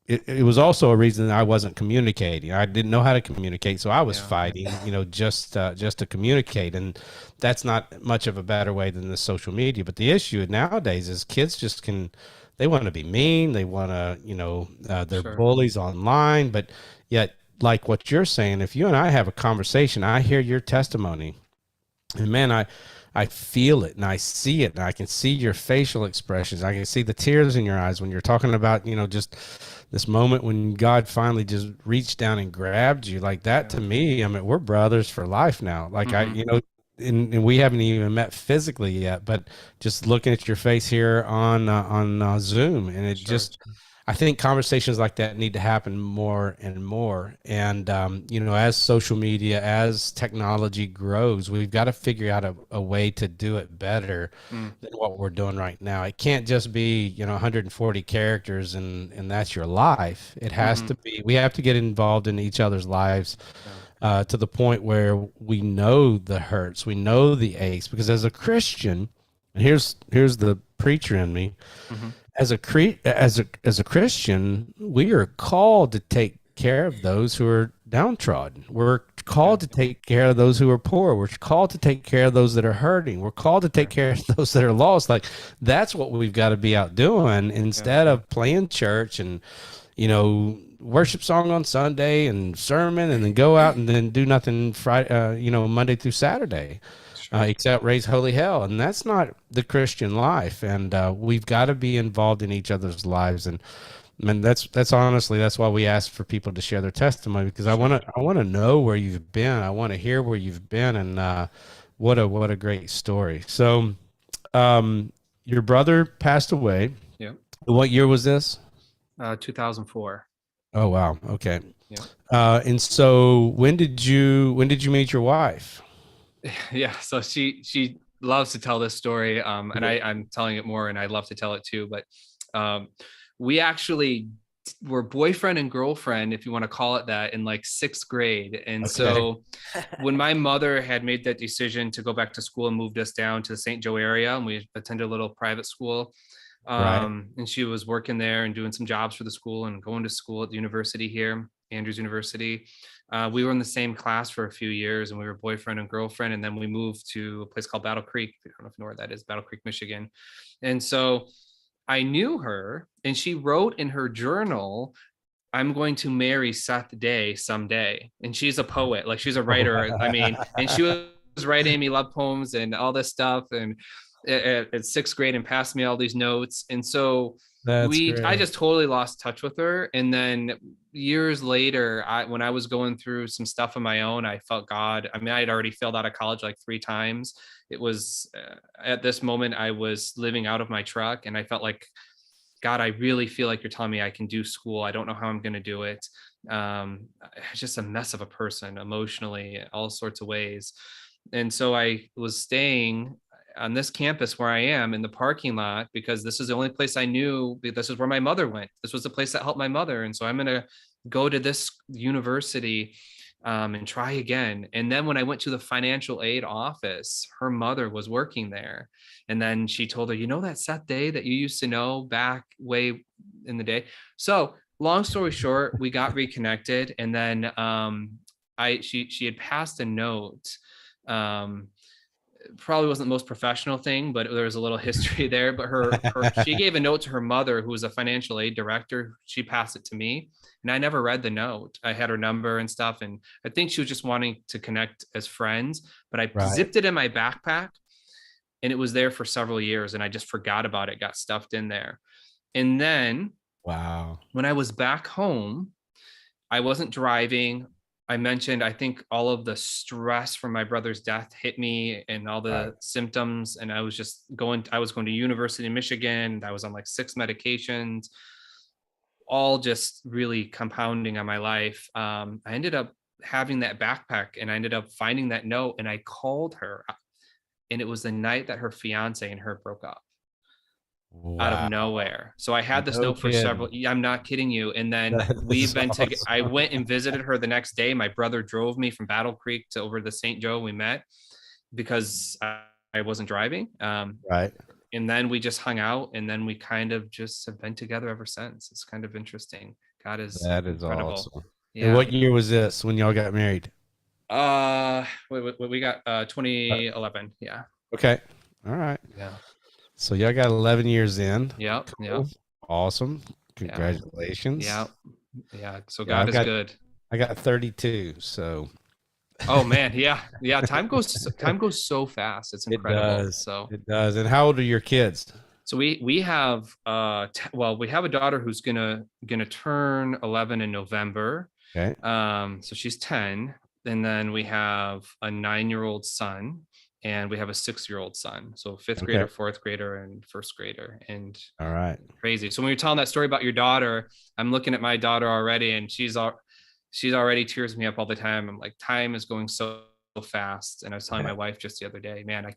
It was also a reason that I wasn't communicating. I didn't know how to communicate, so I was Yeah. fighting, just to communicate. And that's not much of a better way than the social media. But the issue nowadays is kids just they want to be mean. They want to, they're Sure. bullies online. But yet, like what you're saying, if you and I have a conversation, I hear your testimony, and man, I feel it and I see it and I can see your facial expressions. I can see the tears in your eyes when you're talking about, just this moment when God finally just reached down and grabbed you like that. Yeah. To me, I mean, we're brothers for life now. Like Mhm. and we haven't even met physically yet, but just looking at your face here on Zoom, and it Sure. just, I think conversations like that need to happen more and more. And, as social media, as technology grows, we've got to figure out a way to do it better Mm. than what we're doing right now. It can't just be, 140 characters and that's your life. It has Mhm. to be, we have to get involved in each other's lives Yeah. to the point where we know the hurts, we know the aches, because as a Christian, and here's the preacher in me, Mhm. as a Christian, we are called to take care of those who are downtrodden. We're called to take care of those who are poor. We're called to take care of those that are hurting. We're called to take care of those that are lost. Like that's what we've got to be out doing instead of playing church and worship song on Sunday and sermon and then go out and then do nothing Friday, Monday through Saturday. Sure. Except raise holy hell, and that's not the Christian life. And we've got to be involved in each other's lives. And I mean, that's honestly, that's why we ask for people to share their testimony, because I want to know where you've been. I want to hear where you've been, and what a great story. So, your brother passed away. Yeah. What year was this? 2004. Oh wow. Okay. Yeah. And so when did you meet your wife? Yeah. So she loves to tell this story. And I'm telling it more, and I love to tell it too. But we actually were boyfriend and girlfriend, if you want to call it that, in like 6th grade. And so when my mother had made that decision to go back to school and moved us down to the St. Joe area, and we attended a little private school. Right. And she was working there and doing some jobs for the school and going to school at the university here, Andrews University. We were in the same class for a few years, and we were boyfriend and girlfriend. And then we moved to a place called Battle Creek. I don't know if you know where that is, Battle Creek, Michigan. And so I knew her, and she wrote in her journal, "I'm going to marry Seth Day someday." And she's a poet, like she's a writer. I mean, and she was writing me love poems and all this stuff. And at 6th grade, and passed me all these notes. And so I just totally lost touch with her. And then years later, when I was going through some stuff on my own, I felt God. I mean, I had already failed out of college like 3 times. It was at this moment I was living out of my truck, and I felt like, God, I really feel like you're telling me I can do school. I don't know how I'm going to do it. Just a mess of a person emotionally, all sorts of ways. And so I was staying on this campus where I am in the parking lot, because this is the only place I knew. This is where my mother went. This was the place that helped my mother. And so I'm going to go to this university. and try again. And then when I went to the financial aid office, her mother was working there. And then she told her, you know, that Seth Day that you used to know back way in the day. So long story short, we got reconnected. And then she had passed a note. Probably wasn't the most professional thing, but there was a little history there. But she gave a note to her mother, who was a financial aid director. She passed it to me, and I never read the note. I had her number and stuff, and I think she was just wanting to connect as friends. But I zipped it in my backpack, and it was there for several years, and I just forgot about it. Got stuffed in there, and then when I was back home, I wasn't driving. I mentioned, I think all of the stress from my brother's death hit me and all the symptoms. And I was going to University of Michigan. I was on like 6 medications, all just really compounding on my life. I ended up having that backpack, and I ended up finding that note, and I called her, and it was the night that her fiance and her broke up. Out of nowhere. So I had this note for several, I'm not kidding you. And then we've been awesome. I went and visited her the next day. My brother drove me from Battle Creek to over to St. Joe. We met because I wasn't driving. Right. And then we just hung out, and then we kind of just have been together ever since. It's kind of interesting. That is incredible. Awesome. Yeah. And what year was this when y'all got married? We got 2011. Yeah. Okay. All right. Yeah. So y'all got 11 years in. Yep. Cool. Yep. Awesome. Congratulations. Yeah. Yeah. So God is good. I got 32. So. Oh man. Yeah. Yeah. Time goes so fast. It's incredible. It does. And how old are your kids? So we have we have a daughter who's gonna turn 11 in November. Okay. So she's 10, and then we have a 9-year-old son. And we have a 6-year-old son. So 5th grader, 4th grader, and 1st grader. And all right. Crazy. So when you're telling that story about your daughter, I'm looking at my daughter already, and she's already tears me up all the time. I'm like, time is going so fast. And I was telling my wife just the other day, man,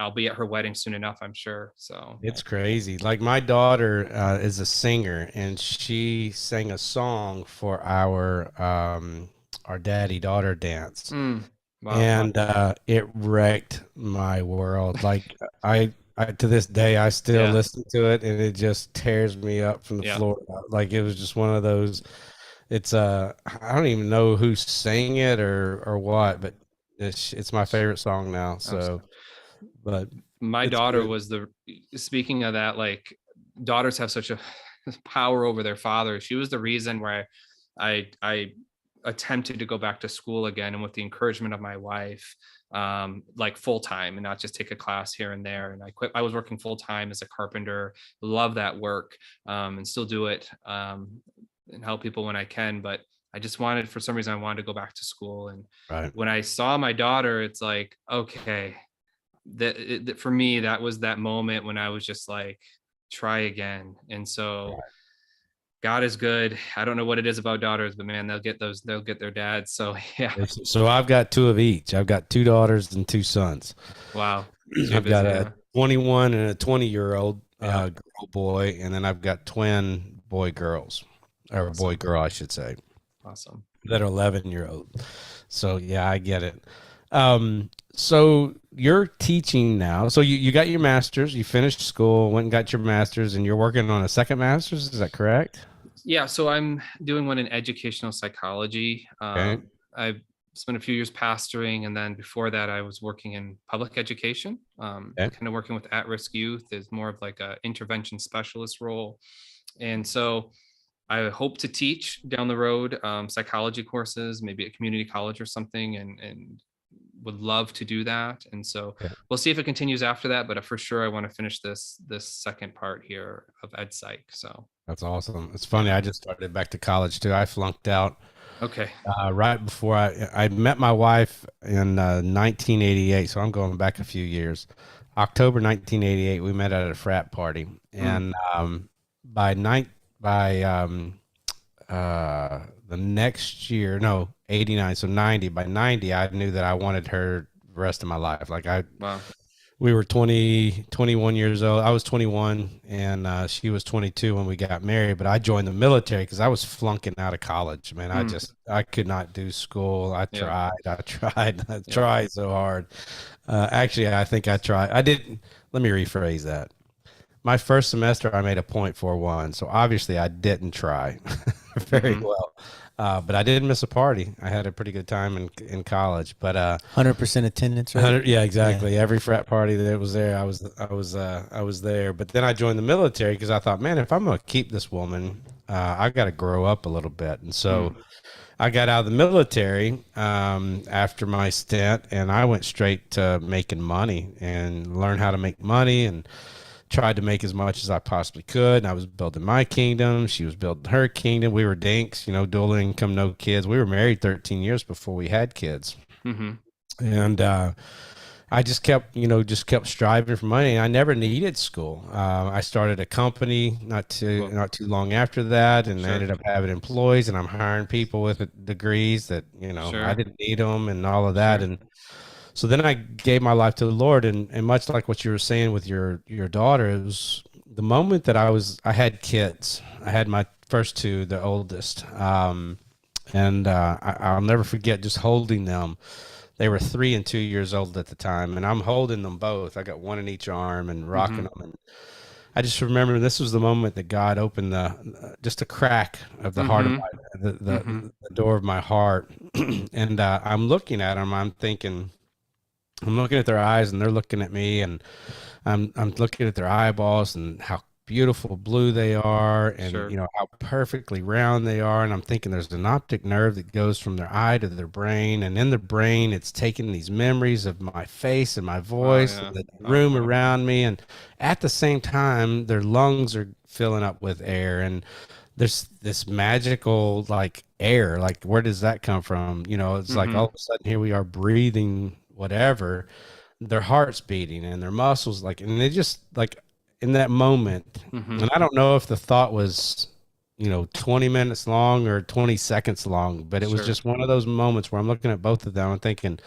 I'll be at her wedding soon enough, I'm sure. So it's crazy. Like my daughter is a singer, and she sang a song for our daddy-daughter dance. Wow. And it wrecked my world. Like I to this day, I still listen to it, and it just tears me up from the floor. Like it was just one of those. It's I don't even know who sang it or what, but it's my favorite song now. So, but my daughter was speaking of that, like daughters have such a power over their father. She was the reason why I attempted to go back to school again, and with the encouragement of my wife, like full time, and not just take a class here and there. And I was working full time as a carpenter, love that work, and still do it, and help people when I can. But I just for some reason, I wanted to go back to school. And when I saw my daughter, it's like, okay, for me, that was that moment when I was just like, try again. And so God is good. I don't know what it is about daughters, but man, they'll get their dads. So yeah. So I've got 2 of each. I've got 2 daughters and 2 sons. Wow. I've got a 21 and a 20-year-old girl boy, and then I've got twin boy girls, or boy girl, I should say. Awesome. That are 11-year-old. So yeah, I get it. So you're teaching now. So you got your master's, you finished school, went and got your master's, and you're working on a second master's. Is that correct? Yeah. So I'm doing one in educational psychology. I've spent a few years pastoring, and then before that I was working in public education, kind of working with at-risk youth as more of like a intervention specialist role. And so I hope to teach down the road psychology courses, maybe at community college or something, and would love to do that. And so we'll see if it continues after that, but for sure I want to finish this second part here of Ed Psych. So that's awesome. It's funny. I just started back to college too. I flunked out. Okay. Right before I met my wife in 1988. So I'm going back a few years. October 1988, we met at a frat party, and by the next year, no, 89, so 90. By 90, I knew that I wanted her the rest of my life. Like we were 21 years old. I was 21 and she was 22 when we got married, but I joined the military because I was flunking out of college, man. I could not do school. I tried so hard. Actually, I think I tried. I didn't, let me rephrase that. My first semester, I made a .41. So obviously I didn't try very well. But I did miss a party. I had a pretty good time in college, but 100% attendance, right? 100, yeah, exactly. Yeah. Every frat party that was there, I was there. But then I joined the military because I thought, man, if I'm gonna keep this woman, I got to grow up a little bit. And so I got out of the military after my stint, and I went straight to making money and learned how to make money and tried to make as much as I possibly could. And I was building my kingdom. She was building her kingdom. We were dinks, dual income, no kids. We were married 13 years before we had kids. And I just kept striving for money. I never needed school. I started a company not too long after that, and I ended up having employees, and I'm hiring people with degrees that, I didn't need them and all of that. And so then I gave my life to the Lord, and much like what you were saying with your daughter, it was the moment that I had kids. I had my first two, the oldest, and I'll never forget just holding them. They were 3 and 2 years old at the time, and I'm holding them both. I got one in each arm and rocking them, and I just remember this was the moment that God opened just a crack of the heart of the door of my heart, and I'm looking at them. I'm looking at their eyes, and they're looking at me, and I'm looking at their eyeballs and how beautiful blue they are, and how perfectly round they are. And I'm thinking there's an optic nerve that goes from their eye to their brain, and in the brain, it's taking these memories of my face and my voice and the room around me. And at the same time, their lungs are filling up with air, and there's this magical air. Where does that come from? It's like all of a sudden here we are breathing whatever, their heart's beating and their muscles and they just in that moment. And I don't know if the thought was 20 minutes long or 20 seconds long, but it was just one of those moments where I'm looking at both of them and thinking,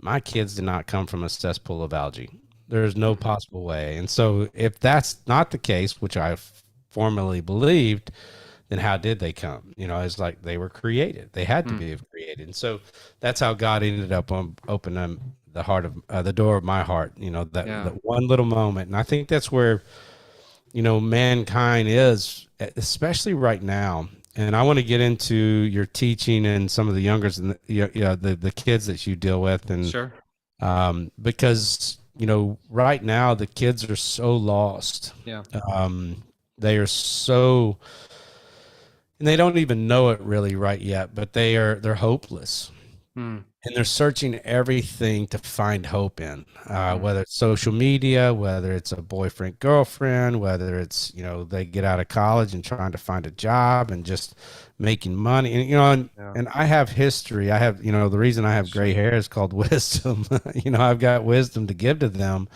my kids did not come from a cesspool of algae. There's no possible way. And so if that's not the case, which I formerly believed, then how did they come? It's like they were created. They had to be created. And so that's how God ended up opening the heart of the door of my heart, that one little moment. And I think that's where, mankind is, especially right now. And I want to get into your teaching and some of the youngers and the kids that you deal with. And because, right now the kids are so lost. Yeah. They are so, and they don't even know it really right yet, but they're hopeless. And they're searching everything to find hope in, whether it's social media, whether it's a boyfriend, girlfriend, whether it's, they get out of college and trying to find a job and just making money. And, and I have history. I have, the reason I have gray hair is called wisdom. I've got wisdom to give to them,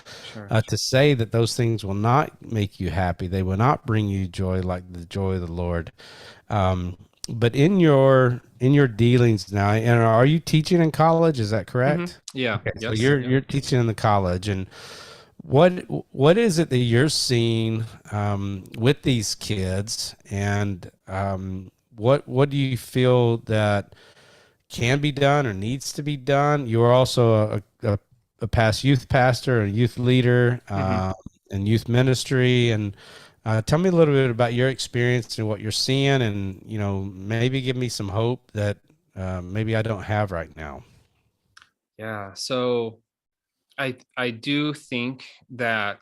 to say that those things will not make you happy. They will not bring you joy like the joy of the Lord. But in your dealings now, and are you teaching in college? Is that correct? Yeah. Okay, yes. So you're teaching in the college, and what is it that you're seeing with these kids, and what do you feel that can be done or needs to be done? You are also a past youth pastor, a youth leader, in youth ministry, and tell me a little bit about your experience and what you're seeing, and maybe give me some hope that maybe I don't have right now. Yeah, so I do think that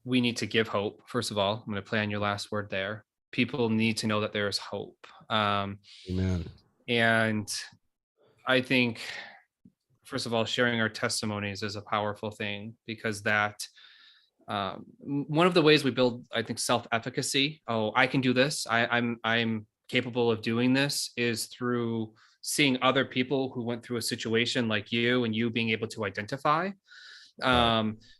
we need to give hope. First of all, I'm going to play on your last word there. People need to know that there is hope. Amen. And I think, first of all, sharing our testimonies is a powerful thing, because that one of the ways we build, I think, self-efficacy. Oh, I can do this. I'm capable of doing this, is through seeing other people who went through a situation like you, and you being able to identify.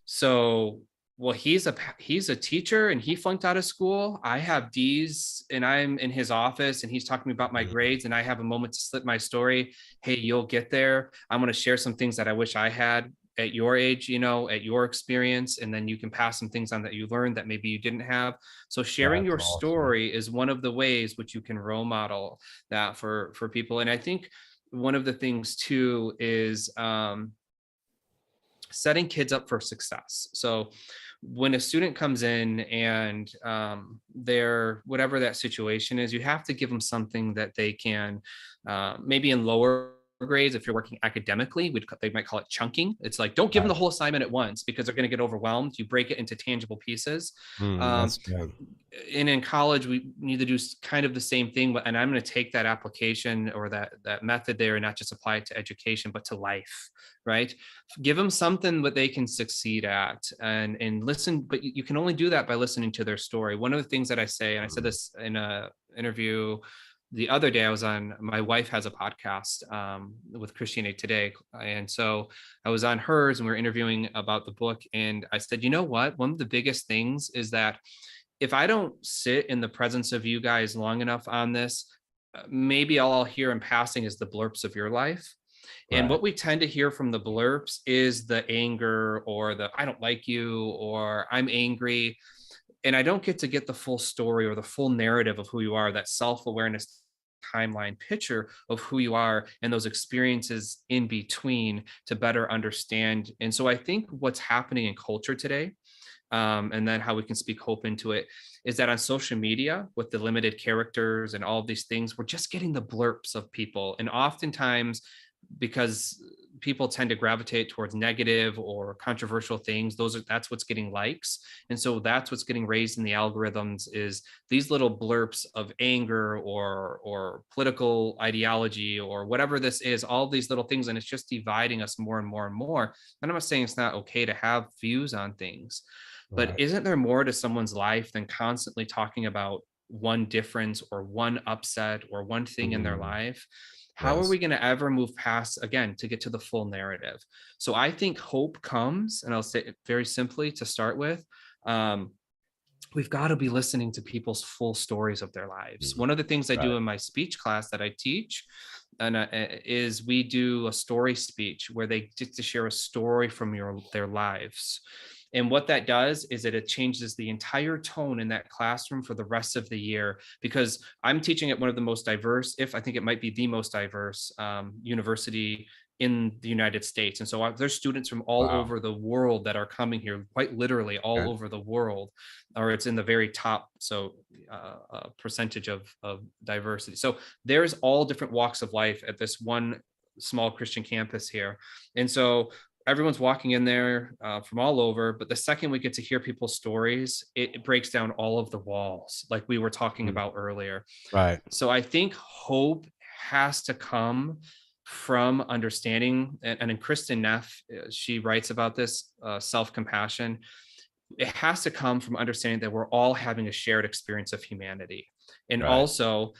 So, well, he's a teacher and he flunked out of school. I have D's and I'm in his office and he's talking to me about my grades, and I have a moment to slip my story. Hey, you'll get there. I'm going to share some things that I wish I had at your age, at your experience, and then you can pass some things on that you learned that maybe you didn't have. So sharing That's your awesome. story is one of the ways which you can role model that for people. And I think one of the things too is setting kids up for success. So when a student comes in and they're whatever that situation is, you have to give them something that they can maybe in lower grades, if you're working academically, they might call it chunking. It's like, don't give them the whole assignment at once because they're going to get overwhelmed. You break it into tangible pieces. That's good. And in college, we need to do kind of the same thing. And I'm going to take that application or that method there and not just apply it to education, but to life, right? Give them something that they can succeed at and listen. But you can only do that by listening to their story. One of the things that I say, and I said this in a interview the other day, my wife has a podcast with Christianity Today. And so I was on hers and we were interviewing about the book. And I said, you know what? One of the biggest things is that if I don't sit in the presence of you guys long enough on this, maybe all I'll hear in passing is the blurps of your life. And Right. what we tend to hear from the blurps is the anger or the I don't like you or I'm angry. And I don't get to get the full story or the full narrative of who you are, that self-awareness timeline picture of who you are and those experiences in between to better understand. And so I think what's happening in culture today, and then how we can speak hope into it, is that on social media with the limited characters and all of these things, we're just getting the blurps of people. And oftentimes, because people tend to gravitate towards negative or controversial things, that's what's getting likes. And so that's what's getting raised in the algorithms, is these little blurps of anger or political ideology or whatever this is, all these little things. And it's just dividing us more and more and more. And I'm not saying it's not okay to have views on things, but Right. isn't there more to someone's life than constantly talking about one difference or one upset or one thing in their life? How are we going to ever move past, again, to get to the full narrative? So I think hope comes, and I'll say it very simply to start with. We've got to be listening to people's full stories of their lives. One of the things I do in my speech class that I teach is we do a story speech where they get to share a story from their lives. And what that does is that it changes the entire tone in that classroom for the rest of the year, because I'm teaching at one of the most diverse, if I think it might be the most diverse university in the United States. And so there's students from all over the world that are coming here, quite literally all over the world, or it's in the very top percentage of diversity. So there's all different walks of life at this one small Christian campus here. And so everyone's walking in there from all over, but the second we get to hear people's stories, it breaks down all of the walls, like we were talking about earlier. Right. So I think hope has to come from understanding, and in Kristen Neff, she writes about this self-compassion. It has to come from understanding that we're all having a shared experience of humanity. And also,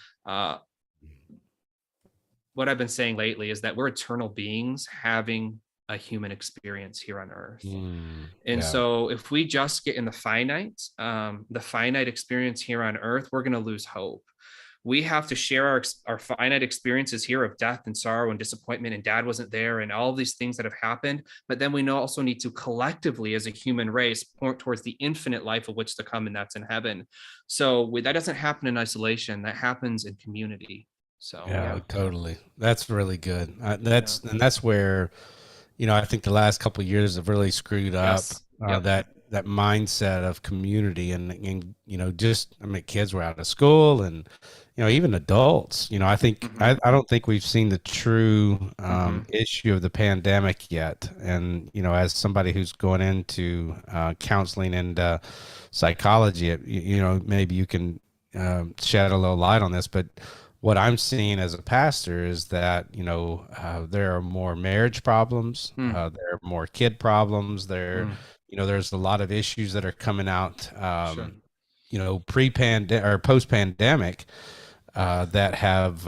what I've been saying lately is that we're eternal beings having a human experience here on earth. And so if we just get in the finite experience here on earth, we're going to lose hope. We have to share our finite experiences here of death and sorrow and disappointment, and dad wasn't there, and all these things that have happened. But then we also need to collectively, as a human race, point towards the infinite life of which to come, and that's in heaven. So that doesn't happen in isolation. That happens in community. So yeah. Totally. That's really good. And that's where, I think the last couple of years have really screwed up that mindset of community and just, kids were out of school and, even adults, I think, I don't think we've seen the true issue of the pandemic yet. And, as somebody who's going into counseling and psychology, maybe you can shed a little light on this, but what I'm seeing as a pastor is that, there are more marriage problems, there are more kid problems, there's a lot of issues that are coming out, pre-pandemic or post-pandemic, that have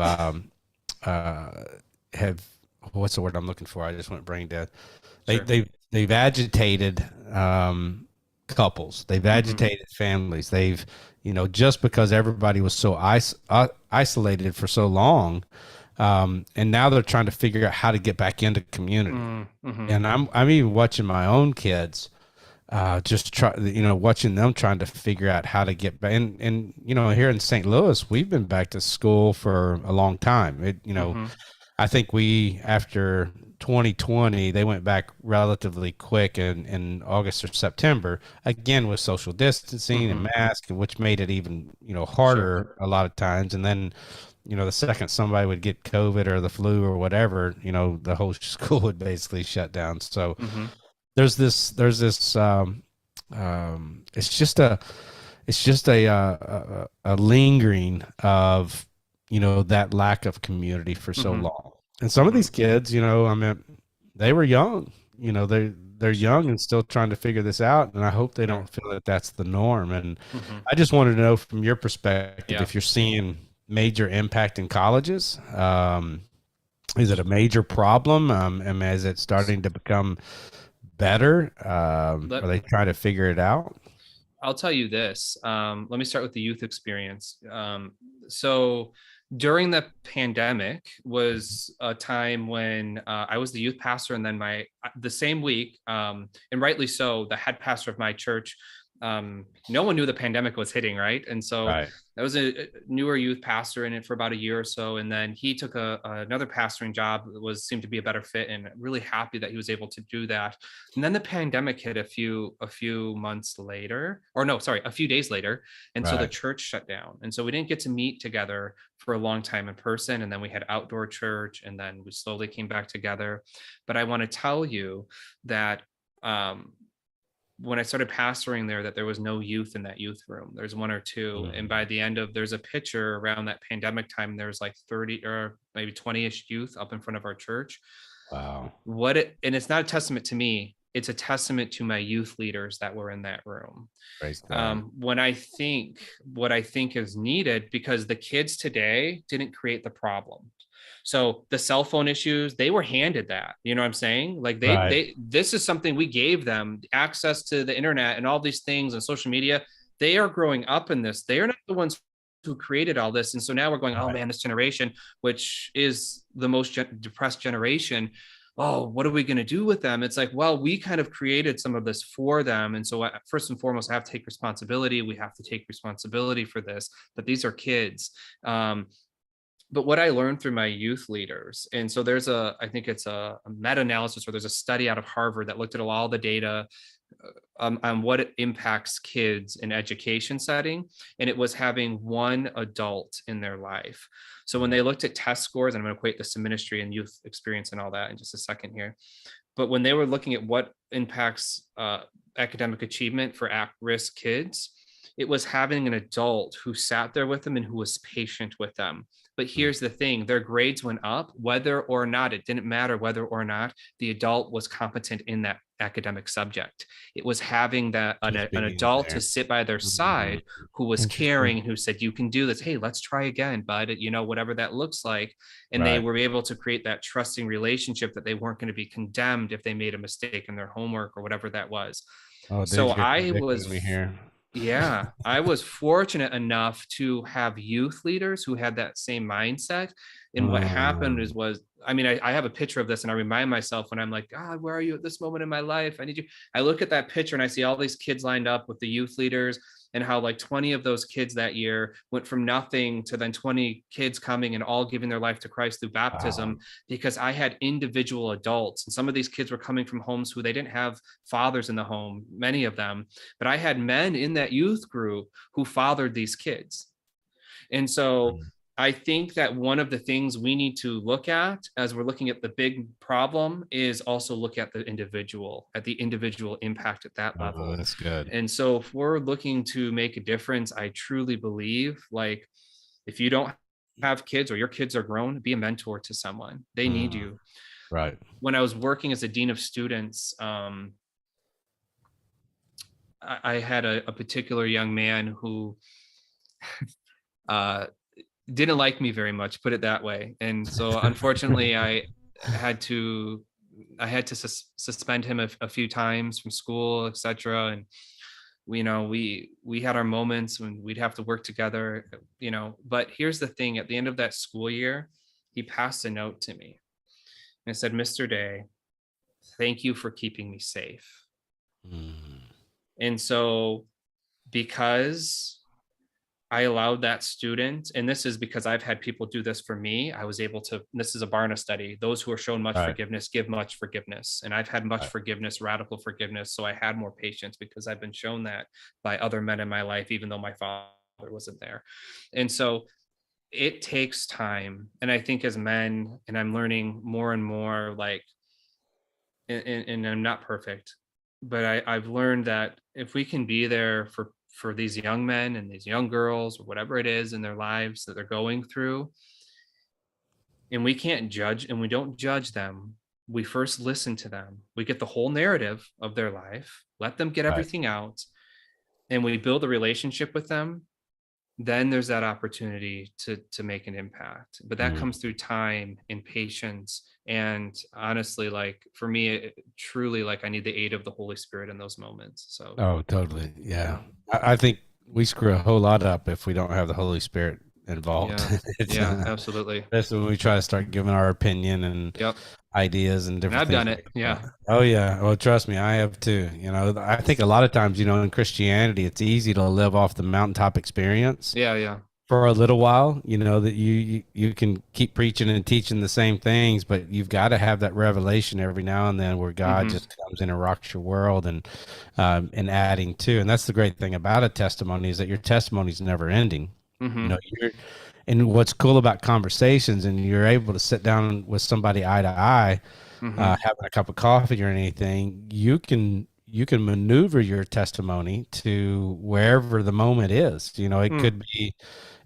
what's the word I'm looking for? I just went brain dead. They've agitated couples. They've agitated families. They've, just because everybody was so isolated for so long, And now they're trying to figure out how to get back into community. Mm-hmm. And I'm even watching my own kids, just watching them trying to figure out how to get back. And here in St. Louis, we've been back to school for a long time. Mm-hmm. I think after 2020, they went back relatively quick in August or September, again with social distancing and masks, which made it even, harder a lot of times. And then, the second somebody would get COVID or the flu or whatever, the whole school would basically shut down. So there's this, it's just a lingering of, that lack of community for so long. And some of these kids, they were young, they're young and still trying to figure this out. And I hope they don't feel that that's the norm. And I just wanted to know from your perspective, if you're seeing major impact in colleges, is it a major problem? And is it starting to become better? Are they trying to figure it out? I'll tell you this. Let me start with the youth experience. So during the pandemic was a time when I was the youth pastor, and then the same week, and rightly so, the head pastor of my church, no one knew the pandemic was hitting, right? And so that was a newer youth pastor in it for about a year or so, and then he took another pastoring job that seemed to be a better fit, and really happy that he was able to do that. And then the pandemic hit a few months later, or no, sorry, a few days later, and so the church shut down, and so we didn't get to meet together for a long time in person. And then we had outdoor church, and then we slowly came back together. But I want to tell you that when I started pastoring there, that there was no youth in that youth room. There's one or two. And by the end of, there's a picture around that pandemic time, there's like 30 or maybe 20-ish youth up in front of our church. Wow. And it's not a testament to me. It's a testament to my youth leaders that were in that room. What I think is needed, because the kids today didn't create the problem. So the cell phone issues, they were handed that, you know what I'm saying? Like this is something we gave them, access to the internet and all these things and social media. They are growing up in this. They are not the ones who created all this. And so now we're going, oh man, this generation, which is the most depressed generation. Oh, what are we going to do with them? It's like, well, we kind of created some of this for them. And so first and foremost, I have to take responsibility. We have to take responsibility for this, but these are kids. But what I learned through my youth leaders, and so I think it's a meta-analysis, or there's a study out of Harvard that looked at all the data on what it impacts kids in education setting. And it was having one adult in their life. So when they looked at test scores, and I'm going to equate this to ministry and youth experience and all that in just a second here. But when they were looking at what impacts academic achievement for at-risk kids, it was having an adult who sat there with them and who was patient with them. But here's the thing, their grades went up, whether or not, it didn't matter whether or not the adult was competent in that academic subject. It was having an adult to sit by their side who was caring, who said, you can do this. Hey, let's try again, bud, whatever that looks like. And they were able to create that trusting relationship that they weren't going to be condemned if they made a mistake in their homework or whatever that was. So I was fortunate enough to have youth leaders who had that same mindset. And what happened I have a picture of this, and I remind myself when I'm like, God, where are you at this moment in my life? I need you. I look at that picture and I see all these kids lined up with the youth leaders, and how like 20 of those kids that year went from nothing to then 20 kids coming and all giving their life to Christ through baptism, because I had individual adults. And some of these kids were coming from homes who they didn't have fathers in the home, many of them, but I had men in that youth group who fathered these kids. And so I think that one of the things we need to look at as we're looking at the big problem is also look at the individual impact at that level. That's good. And so if we're looking to make a difference, I truly believe, like, if you don't have kids or your kids are grown, be a mentor to someone. They need you. Right. When I was working as a dean of students, I had a particular young man who didn't like me very much, put it that way. And so unfortunately I had to suspend him a few times from school, etc. And we had our moments when we'd have to work together, but here's the thing, at the end of that school year, he passed a note to me and it said, "Mr. Day, thank you for keeping me safe." Mm. And so because I allowed that student, and this is because I've had people do this for me, I was able to, this is a Barna study, those who are shown much Right. forgiveness give much forgiveness. And I've had much Right. forgiveness, radical forgiveness. So I had more patience because I've been shown that by other men in my life, even though my father wasn't there. And so it takes time. And I think as men, and I'm learning more and more, like, and I'm not perfect, but I've learned that if we can be there for these young men and these young girls or whatever it is in their lives that they're going through, and we can't judge and we don't judge them, we first listen to them. We get the whole narrative of their life, let them get Right. everything out, and we build a relationship with them. Then there's that opportunity to make an impact, but that Mm. comes through time and patience. And honestly, like for me, truly, like I need the aid of the Holy Spirit in those moments. So Oh, totally. Yeah. I think we screw a whole lot up if we don't have the Holy Spirit involved. yeah, It's, yeah, absolutely. especially when we try to start giving our opinion and Yep. ideas and And different I've things done it. like Yeah. that. Oh yeah. Well, trust me, I have too. You know, I think a lot of times, in Christianity, it's easy to live off the mountaintop experience Yeah. Yeah. for a little while. That you can keep preaching and teaching the same things, but you've got to have that revelation every now and then where God Mhm. just comes in and rocks your world and adding to. And that's the great thing about a testimony, is that your testimony is never ending. Mhm. And what's cool about conversations, and you're able to sit down with somebody eye to eye, Mhm. having a cup of coffee or anything, you can maneuver your testimony to wherever the moment is.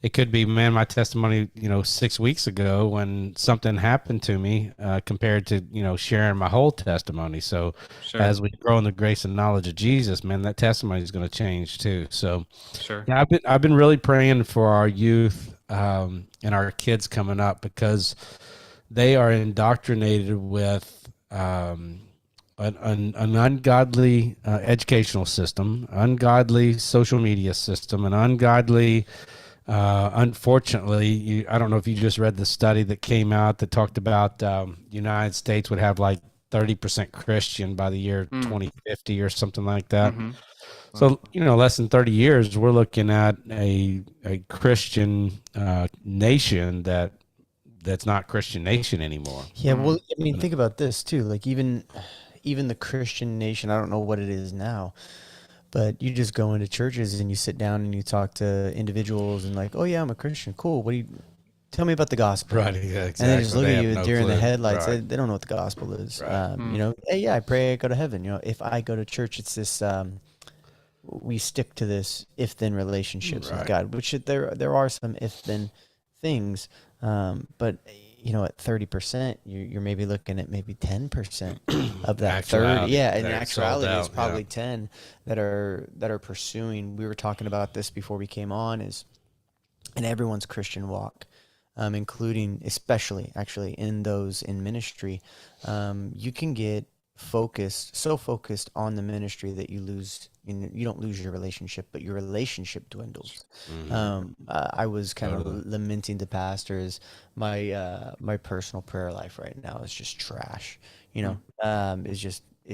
It could be, man, my testimony, 6 weeks ago when something happened to me, compared to, sharing my whole testimony. So Sure. as we grow in the grace and knowledge of Jesus, man, that testimony is going to change too. So Sure. yeah, I've been really praying for our youth, and our kids coming up, because they are indoctrinated with, an ungodly educational system, ungodly social media system, an ungodly. Unfortunately, I don't know if you just read the study that came out that talked about, United States would have like 30% Christian by the year Mm. 2050 or something like that. Mhm. So, less than 30 years, we're looking at a Christian nation that's not Christian nation anymore. Yeah, well, Mm. I mean, think about this too. Like even the Christian nation, I don't know what it is now, but you just go into churches and you sit down and you talk to individuals and like, oh yeah, I'm a Christian. Cool. What do you tell me about the gospel? Right. Yeah, And they just exactly. look They at have you no during the clue. headlights. Right. They don't know what the gospel is. Right. Mm. Hey, yeah, I pray I go to heaven. If I go to church, it's this. We stick to this if-then relationships with Right. God, which there are some if-then things, but at 30%, you're maybe looking at maybe 10% of that 30. Actuality. Yeah, in They're sold actuality, it's out, probably yeah. 10 that are pursuing. We were talking about this before we came on, is in everyone's Christian walk, including especially actually in those in ministry, you can get so focused on the ministry that you don't lose your relationship, but your relationship dwindles. I was kind of Totally. lamenting to pastors, my personal prayer life right now is just trash. It's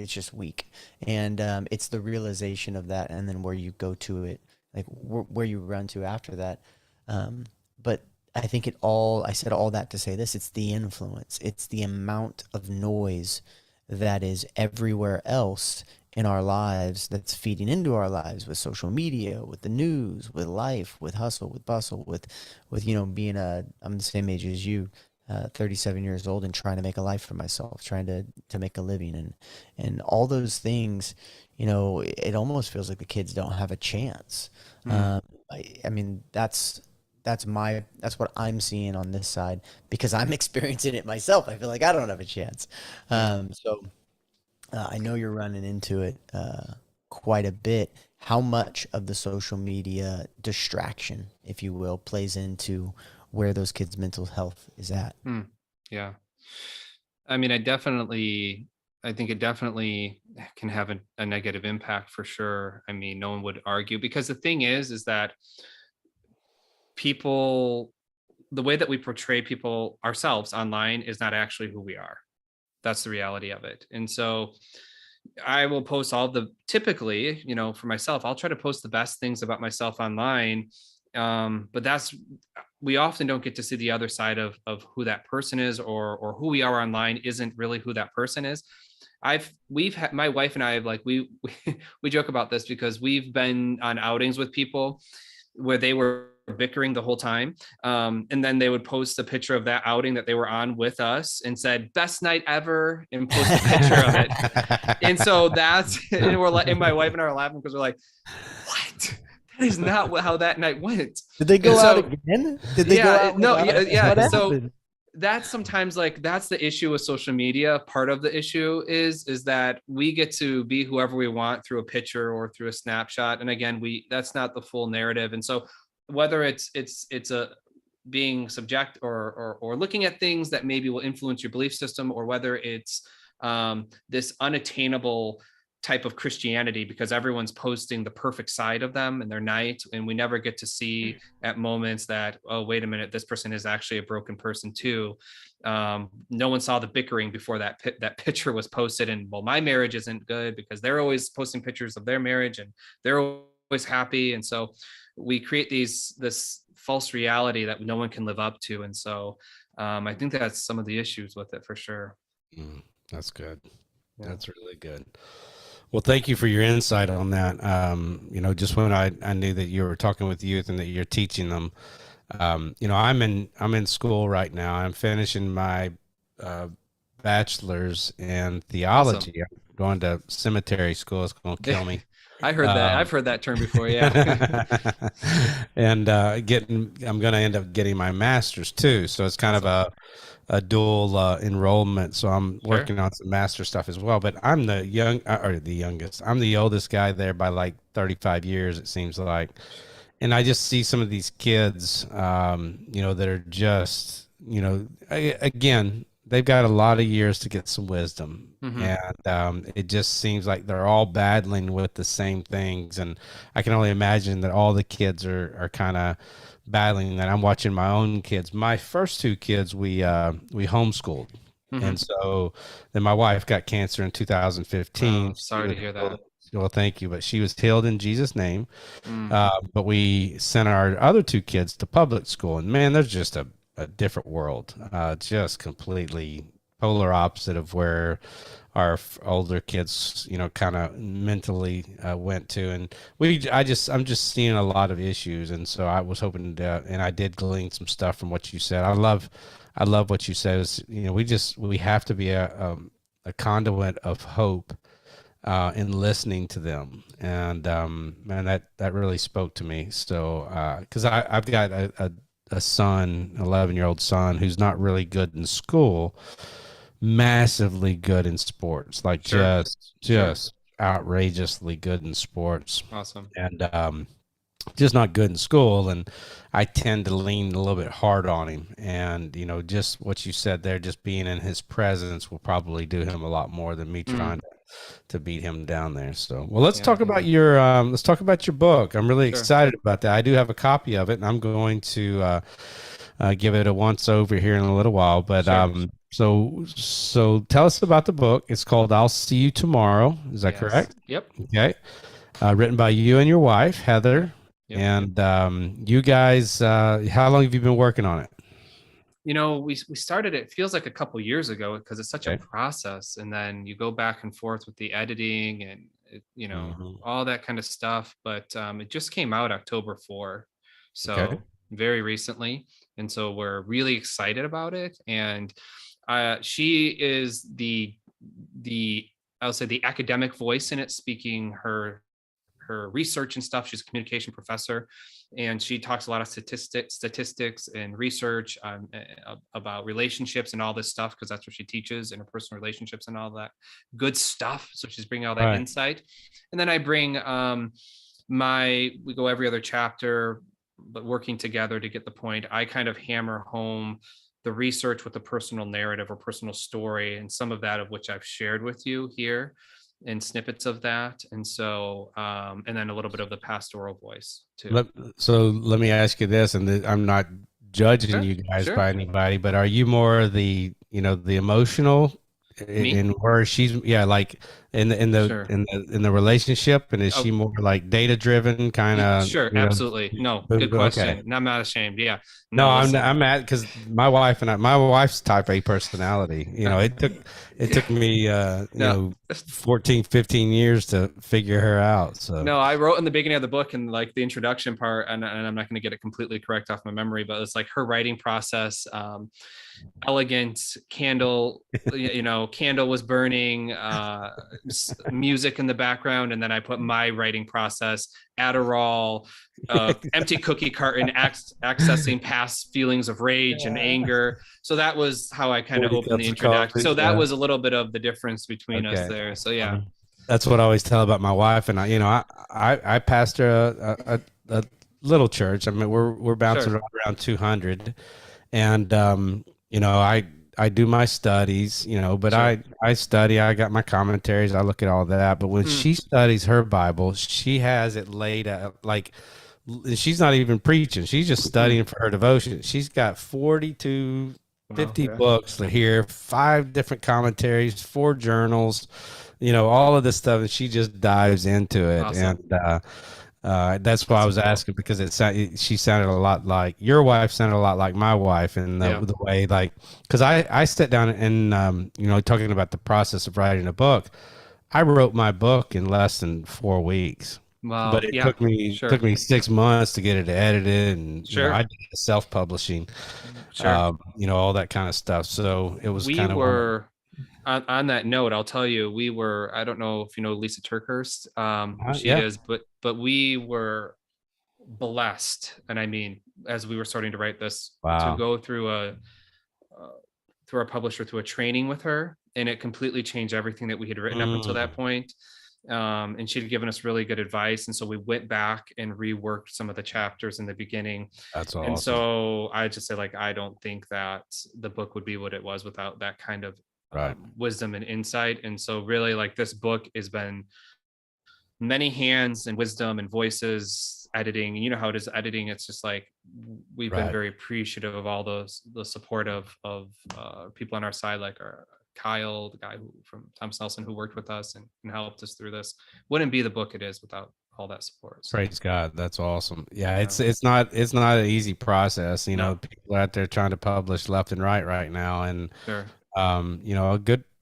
just weak, and it's the realization of that, and then where you go to it, like where you run to after that. But I think I said all that to say this: it's the influence, it's the amount of noise that is everywhere else in our lives that's feeding into our lives, with social media, with the news, with life, with hustle, with bustle, with being I'm the same age as you, 37 years old, and trying to make a life for myself, trying to make a living, and all those things. It almost feels like the kids don't have a chance. Mm. I mean, that's what I'm seeing on this side, because I'm experiencing it myself. I feel like I don't have a chance. So I know you're running into it quite a bit. How much of the social media distraction, if you will, plays into where those kids' mental health is at? Mm. Yeah. I mean, I think it definitely can have a negative impact for sure. I mean, no one would argue, because the thing is that people the way that we portray people ourselves online is not actually who we are. That's the reality of it. And so I will post typically, for myself, I'll try to post the best things about myself online. But we often don't get to see the other side of who that person is, or who we are online isn't really who that person is. We've had, my wife and I, like we joke about this because we've been on outings with people where they were bickering the whole time. And then they would post a picture of that outing that they were on with us and said, best night ever, and post a picture of it. And so and my wife and I are laughing because we're like, what? That is not how that night went. Did they go out again? Did they go out? No, yeah. So that's sometimes that's the issue with social media. Part of the issue is that we get to be whoever we want through a picture or through a snapshot. And again, that's not the full narrative. And so whether it's a being subject or looking at things that maybe will influence your belief system, or whether it's this unattainable type of Christianity because everyone's posting the perfect side of them and their night, and we never get to see at moments that, oh, wait a minute, this person is actually a broken person too. No one saw the bickering before that picture was posted, and well, my marriage isn't good because they're always posting pictures of their marriage and they're always happy. And so we create this false reality that no one can live up to. And so I think that's some of the issues with it for sure. That's good. Yeah. That's really good. Well, thank you for your insight on that. Just when I knew that you were talking with youth and that you're teaching them, I'm in school right now. I'm finishing my bachelor's in theology. Awesome. I'm going to seminary school. It's going to kill me. I heard that. I've heard that term before. Yeah. And I'm going to end up getting my master's too. So it's kind of a dual enrollment. So I'm working on some master stuff as well, but I'm the youngest. I'm the oldest guy there by like 35 years, it seems like. And I just see some of these kids, that are just, again, they've got a lot of years to get some wisdom. Mm-hmm. And it just seems like they're all battling with the same things. And I can only imagine that all the kids are kind of battling that. I'm watching my own kids. My first two kids, we homeschooled. Mm-hmm. And so then my wife got cancer in 2015. Oh, sorry to hear that. Well, thank you. But she was healed in Jesus' name. But we sent our other two kids to public school. And man, there's just a different world, just completely polar opposite of where our older kids, kind of mentally went to. And I'm just seeing a lot of issues. And so I was hoping to, and I did glean some stuff from what you said. I love what you said is, we have to be a conduit of hope in listening to them. And man, that really spoke to me. So, cause I've got a son, 11-year-old son, who's not really good in school, massively good in sports, like just outrageously good in sports. Awesome. And just not good in school. And I tend to lean a little bit hard on him. And, just what you said there, just being in his presence will probably do him a lot more than me trying to beat him down there. So, well, let's talk about your book. I'm really excited about that. I do have a copy of it, and I'm going to give it a once over here in a little while. But so tell us about the book. It's called I'll See You Tomorrow. Is that correct? Yep. Okay. Written by you and your wife, Heather. Yep. And you guys, how long have you been working on it? We started, it feels like a couple years ago because it's such a process, and then you go back and forth with the editing and all that kind of stuff. But it just came out October 4, so very recently, and so we're really excited about it. And she is I'll say the academic voice in it, speaking her research and stuff. She's a communication professor, and she talks a lot of statistics and research about relationships and all this stuff, because that's what she teaches, interpersonal relationships and all that good stuff. So she's bringing all that insight. And then I bring we go every other chapter, but working together to get the point. I kind of hammer home the research with the personal narrative or personal story, and some of that of which I've shared with you here in snippets of that. And so, and then a little bit of the pastoral voice too. So let me ask you this, and I'm not judging Sure, you guys sure. by anybody, but are you more the, the emotional Me? in where she's, like Sure. in the relationship, and is she Oh, more like data driven kind of, sure. Absolutely. No, good okay. question. No, I'm not ashamed. Yeah. No, No, listen. I'm at, because my wife's type A personality. It took me No. 14, 15 years to figure her out. So No, I wrote in the beginning of the book and like the introduction part, and I'm not going to get it completely correct off my memory, but it's like her writing process, elegant candle, candle was burning, music in the background, and then I put my writing process, Adderall, empty cookie carton, accessing past feelings of rage and anger. So that was how I kind of 40 opened the cups of introduction. coffee. So that Yeah. was a little bit of the difference between us Okay. there. So yeah. That's what I always tell about my wife, and I pastor a little church. I mean, we're bouncing Sure. around 200, and I do my studies, but Sure. I study. I got my commentaries. I look at all that. But when she studies her Bible, she has it laid out like she's not even preaching. She's just studying for her devotion. She's got 42, 50 Wow, yeah. books here, 5 different commentaries, 4 journals, all of this stuff, and she just dives into it. Awesome. And that's why I was asking, because she sounded a lot like your wife, sounded a lot like my wife, and the way, like, because I sat down and talking about the process of writing a book. I wrote my book in less than 4 weeks. Wow. But it Yeah. took me 6 months to get it edited, and Sure. I did self-publishing, Sure. all that kind of stuff. So it was We kind of were on that note, I'll tell you, I don't know if you know Lisa Turkhurst, who she yeah. is, but we were blessed. And I mean, as we were starting to write this, to Wow. go through through our publisher, through a training with her, and it completely changed everything that we had written up until that point. And she'd given us really good advice. And so we went back and reworked some of the chapters in the beginning. That's awesome. And so I just say, like, I don't think that the book would be what it was without that kind of wisdom and insight. And so really, like, this book has been many hands and wisdom and voices, editing. You know how it is editing. It's just like, we've been very appreciative of all the support of people on our side, like our Kyle, the guy from Thomas Nelson, who worked with us and helped us through this. Wouldn't be the book it is without all that support. So, praise God. That's awesome. Yeah. It's not an easy process. People out there trying to publish left and right now. And, sure.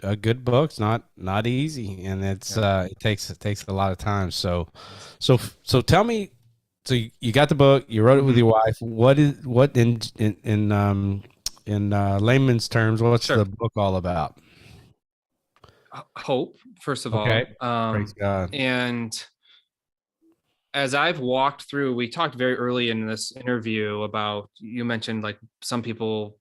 A good book's not easy, and it's it takes a lot of time. So tell me, so you got the book, you wrote it with your wife. What in layman's terms, what's the book all about? Hope, first of all. Praise God. And as I've walked through, we talked very early in this interview about, you mentioned like some people,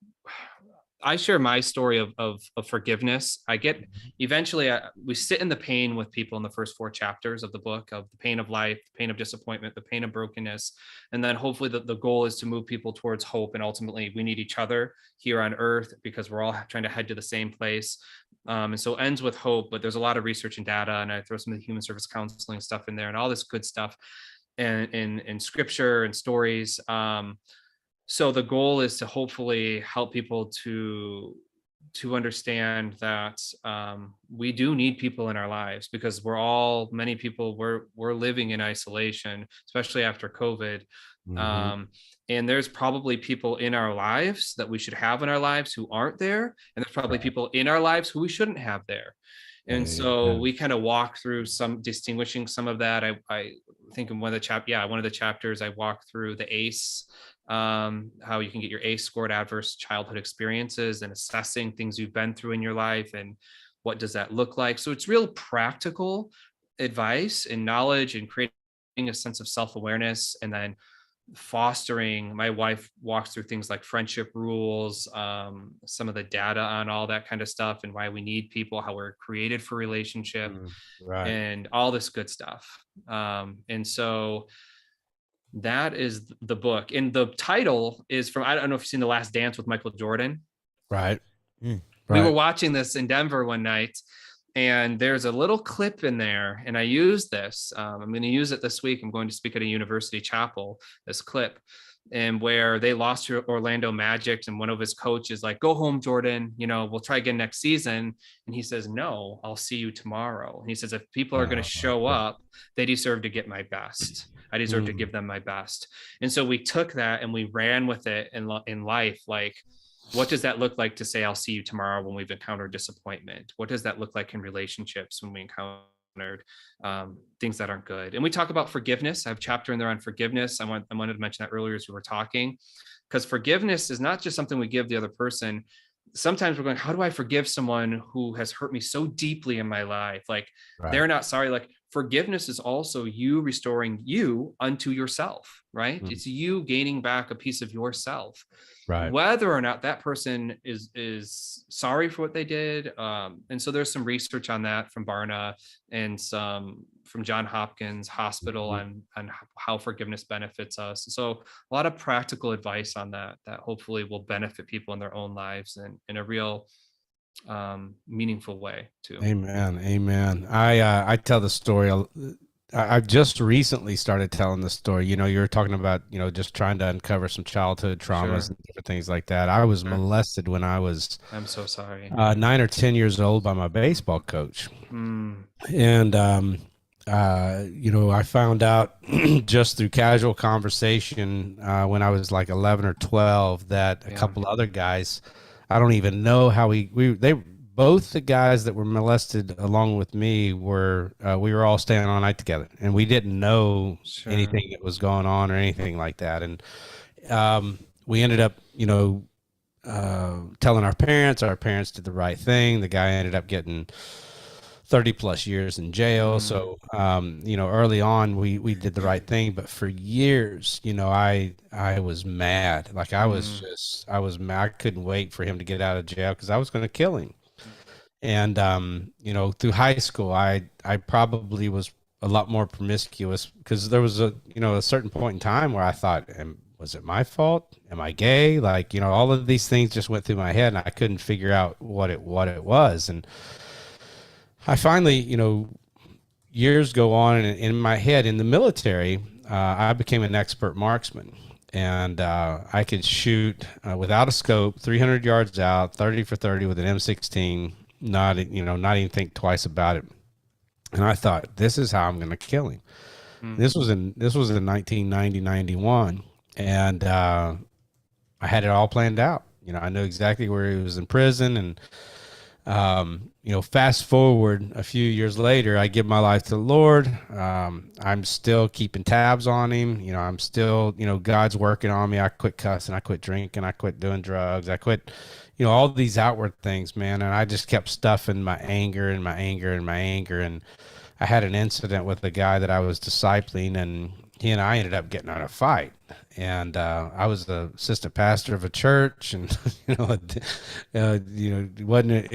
I share my story of forgiveness. I get eventually we sit in the pain with people in the first 4 chapters of the book, of the pain of life, the pain of disappointment, the pain of brokenness. And then hopefully the goal is to move people towards hope. And ultimately we need each other here on earth, because we're all trying to head to the same place. And so it ends with hope, but there's a lot of research and data, and I throw some of the human service counseling stuff in there and all this good stuff, and in scripture and stories. So the goal is to hopefully help people to understand that we do need people in our lives, because many people we're living in isolation, especially after COVID. And there's probably people in our lives that we should have in our lives who aren't there, and there's probably people in our lives who we shouldn't have there. And so we kind of walk through distinguishing some of that. I think in one of the chapters I walk through the ACE, how you can get your ACE scored, adverse childhood experiences, and assessing things you've been through in your life and what does that look like. So it's real practical advice and knowledge, and creating a sense of self-awareness, and then fostering. My wife walks through things like friendship rules, some of the data on all that kind of stuff, and why we need people, how we're created for relationship, and all this good stuff. And so that is the book. And the title is from, I don't know if you've seen The Last Dance with Michael Jordan. Right. We were watching this in Denver one night, And there's a little clip in there, and I use this. I'm going to use it this week. I'm going to speak at a university chapel, this clip, and where they lost to Orlando Magic, and one of his coaches like, "Go home, Jordan, we'll try again next season." And he says, "No, I'll see you tomorrow." And he says, "If people are going to show up, they deserve to get my best. I deserve to give them my best." And so we took that and we ran with it in life. Like, what does that look like to say, "I'll see you tomorrow" when we've encountered disappointment? What does that look like in relationships when we encountered things that aren't good? And we talk about forgiveness. I have a chapter in there on forgiveness. I wanted to mention that earlier as we were talking, because forgiveness is not just something we give the other person. Sometimes we're going, how do I forgive someone who has hurt me so deeply in my life? Like, they're not sorry. Like, forgiveness is also you restoring you unto yourself, right? It's you gaining back a piece of yourself, whether or not that person is sorry for what they did. And so there's some research on that from Barna and some from John Hopkins Hospital on how forgiveness benefits us. So a lot of practical advice on that hopefully will benefit people in their own lives and in a real meaningful way too. Amen. I tell the story. I've just recently started telling the story. You were talking about, just trying to uncover some childhood traumas and different things like that. I was molested when I was, I'm so sorry, 9 or 10 years old by my baseball coach. And, I found out just through casual conversation when I was like 11 or 12 that a couple other guys, I don't even know how both the guys that were molested along with me were, we were all staying all night together, and we didn't know anything that was going on or anything like that. And we ended up, telling our parents. Our parents did the right thing. The guy ended up getting 30 plus years in jail. So, early on we did the right thing, but for years, I was mad. Like I was mad. I couldn't wait for him to get out of jail because I was going to kill him. And, through high school, I probably was a lot more promiscuous because there was a certain point in time where I thought, was it my fault? Am I gay? Like, all of these things just went through my head and I couldn't figure out what it was. And I finally, years go on, and in my head, in the military, I became an expert marksman, and I could shoot without a scope, 300 yards out, 30 for 30 with an M16, not even think twice about it. And I thought, this is how I'm going to kill him. This was in 1990, 91, and I had it all planned out. I knew exactly where he was in prison, and fast forward a few years later, I give my life to the Lord. I'm still keeping tabs on him. I'm still, God's working on me. I quit cussing. I quit drinking. I quit doing drugs. I quit, all these outward things, man. And I just kept stuffing my anger and my anger and my anger. And I had an incident with a guy that I was discipling, and he and I ended up getting in a fight. And I was the assistant pastor of a church, and it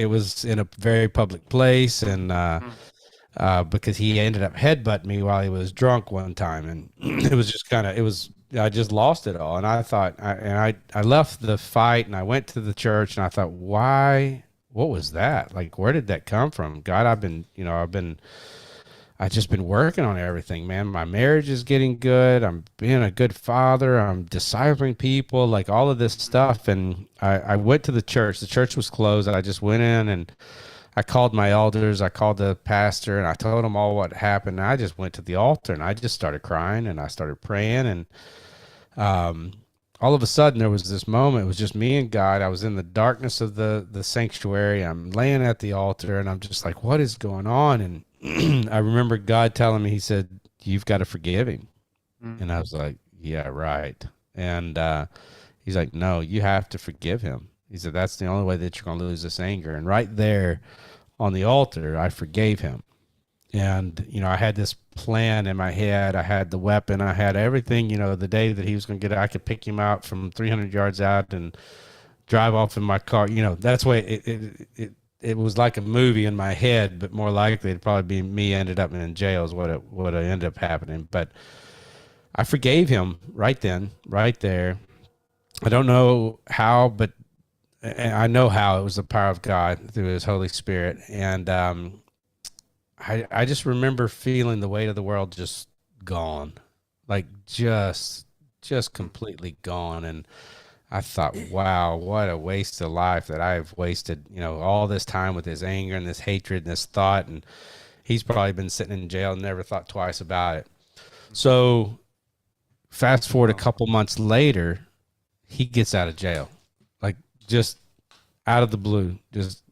was in a very public place, and because he ended up headbutting me while he was drunk one time, and it was just I just lost it all. And I thought, I left the fight and I went to the church, and I thought, why? What was that? Like, where did that come from? God, I've just been working on everything, man. My marriage is getting good. I'm being a good father. I'm discipling people, like all of this stuff. And I went to the church. The church was closed. I just went in and I called my elders. I called the pastor, and I told them all what happened. And I just went to the altar and I just started crying and I started praying. And all of a sudden there was this moment. It was just me and God. I was in the darkness of the sanctuary. I'm laying at the altar and I'm just like, what is going on? And I remember God telling me, he said, you've got to forgive him. And I was like, yeah, right. And he's like, no, you have to forgive him. He said, that's the only way that you're going to lose this anger. And right there on the altar, I forgave him. And, I had this plan in my head. I had the weapon. I had everything, the day that he was going to get out, I could pick him out from 300 yards out and drive off in my car. That's the way it was like a movie in my head, but more likely it'd probably be me ended up in jail is what ended up happening. But I forgave him right then, right there. I don't know how, but I know how. It was the power of God through his Holy Spirit. And I just remember feeling the weight of the world just gone, like just completely gone. And I thought, wow, what a waste of life that I've wasted, all this time with this anger and this hatred and this thought. And he's probably been sitting in jail and never thought twice about it. So fast forward a couple months later, he gets out of jail, like just out of the blue, just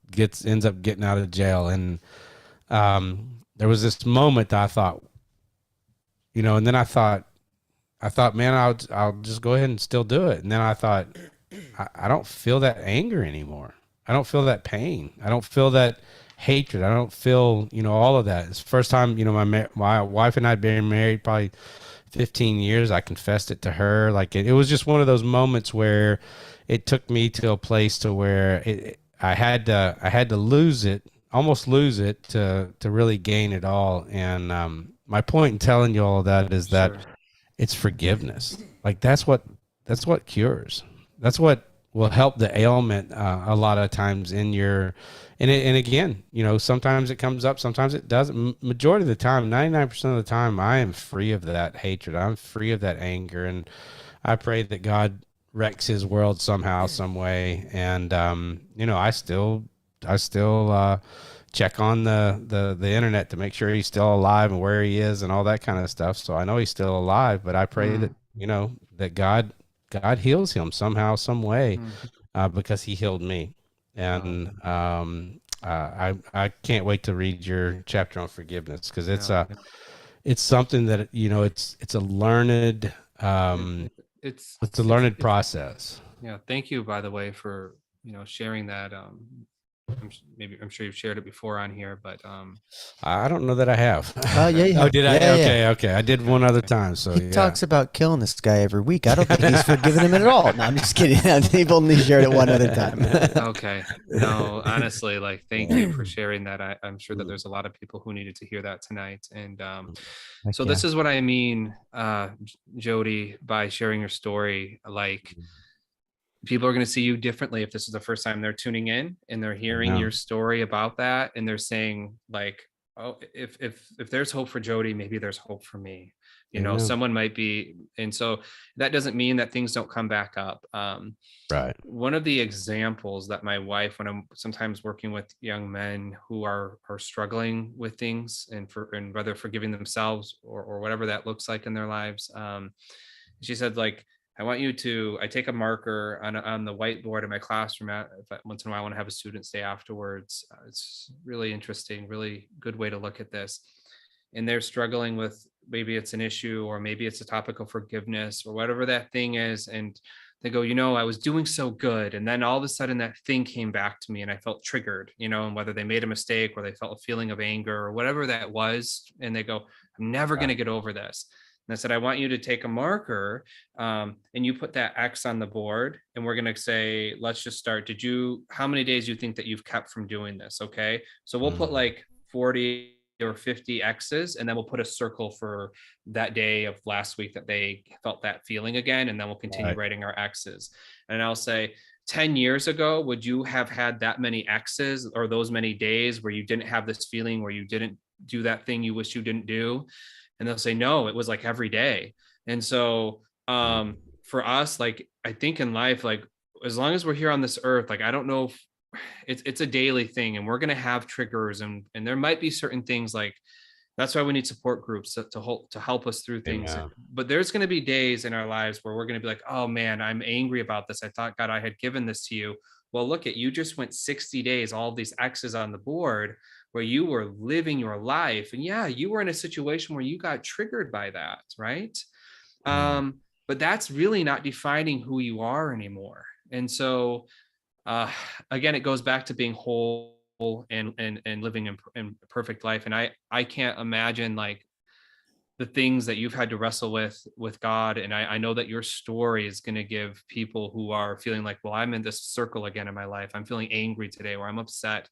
ends up getting out of jail. And there was this moment that I thought, and then I thought, man, I'll just go ahead and still do it. And then I thought, I don't feel that anger anymore. I don't feel that pain. I don't feel that hatred. I don't feel, all of that. It's the first time, my wife and I had been married probably 15 years. I confessed it to her. Like it was just one of those moments where it took me to a place to where I had to almost lose it to really gain it all. And my point in telling you all of that is that it's forgiveness. Like that's what cures. That's what will help the ailment a lot of times in your, and again, sometimes it comes up, sometimes it doesn't. Majority of the time, 99% of the time, I am free of that hatred. I'm free of that anger. And I pray that God wrecks his world somehow, some way. And, I still check on the internet to make sure he's still alive and where he is and all that kind of stuff. So I know he's still alive, but I pray that, that God heals him somehow, some way, because he healed me. And I can't wait to read your chapter on forgiveness, because it's something that, it's a learned, it's a learned process. Yeah. Thank you, by the way, for, sharing that. I'm sure you've shared it before on here, but I don't know that I have. Yeah. Oh, did I? Yeah, Okay. I did one other time. So he talks about killing this guy every week. I don't think he's forgiven him at all. No, I'm just kidding. They've only shared it one other time. Okay. No, honestly, thank you for sharing that. I'm sure that there's a lot of people who needed to hear that tonight. And so this is what I mean, Jody, by sharing your story. People are going to see you differently if this is the first time they're tuning in and they're hearing your story about that, and they're saying oh, if there's hope for Jody, maybe there's hope for me. Someone might be. And so that doesn't mean that things don't come back up. Right. One of the examples that my wife, when I'm sometimes working with young men who are struggling with things and whether forgiving themselves or whatever that looks like in their lives, she said, I take a marker on the whiteboard in my classroom. Once in a while, I want to have a student stay afterwards. It's really interesting, really good way to look at this. And they're struggling with, maybe it's an issue, or maybe it's a topic of forgiveness, or whatever that thing is. And they go, I was doing so good. And then all of a sudden that thing came back to me and I felt triggered, and whether they made a mistake or they felt a feeling of anger or whatever that was. And they go, I'm never going to get over this. And I said, I want you to take a marker and you put that X on the board, and we're going to say, let's just start. How many days do you think that you've kept from doing this? Okay. So we'll put 40 or 50 X's, and then we'll put a circle for that day of last week that they felt that feeling again. And then we'll continue writing our X's. And I'll say, 10 years ago, would you have had that many X's or those many days where you didn't have this feeling, where you didn't do that thing you wish you didn't do? And they'll say, no, it was every day. And so for us, I think in life, as long as we're here on this earth, I don't know if it's a daily thing, and we're going to have triggers, and there might be certain things that's why we need support groups to help us through things. Yeah. But there's going to be days in our lives where we're going to be oh man, I'm angry about this. I thought, God, I had given this to you. Well, look you just went 60 days, all these X's on the board, where you were living your life. And yeah, you were in a situation where you got triggered by that, right? But that's really not defining who you are anymore. And so, again, it goes back to being whole and living in perfect life. And I can't imagine the things that you've had to wrestle with God. And I know that your story is going to give people who are feeling well, I'm in this circle again in my life. I'm feeling angry today, or I'm upset.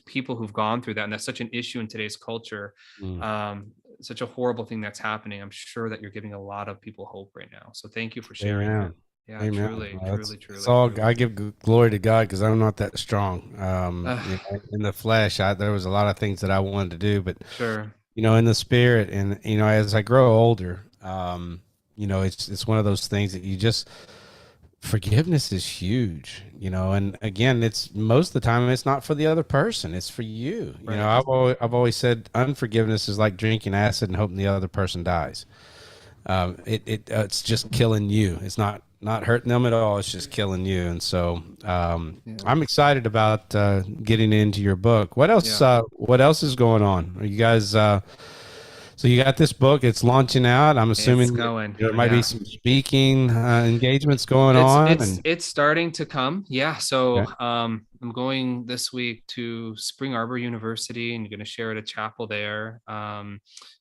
People who've gone through that. And that's such an issue in today's culture. Such a horrible thing that's happening. I'm sure that you're giving a lot of people hope right now. So thank you for sharing. Amen. Yeah, Amen. truly, Well, truly, it's truly, all, truly. I give glory to God because I'm not that strong. Ugh, In the flesh, there was a lot of things that I wanted to do, but sure. in the spirit, and as I grow older, it's one of those things that you just forgiveness is huge, and again, it's most of the time it's not for the other person, it's for you. Right. I've always said unforgiveness is like drinking acid and hoping the other person dies. It's just killing you. It's not hurting them at all. It's just killing you. And so Yeah. I'm excited about getting into your book. What else? Yeah. What else is going on? Are you guys? So you got this book. It's launching out. I'm It's assuming that going. there might be Yeah. some speaking engagements going It's on. it's And it's starting to come. Yeah. So okay. I'm going this week to Spring Arbor University and going to share at a chapel there.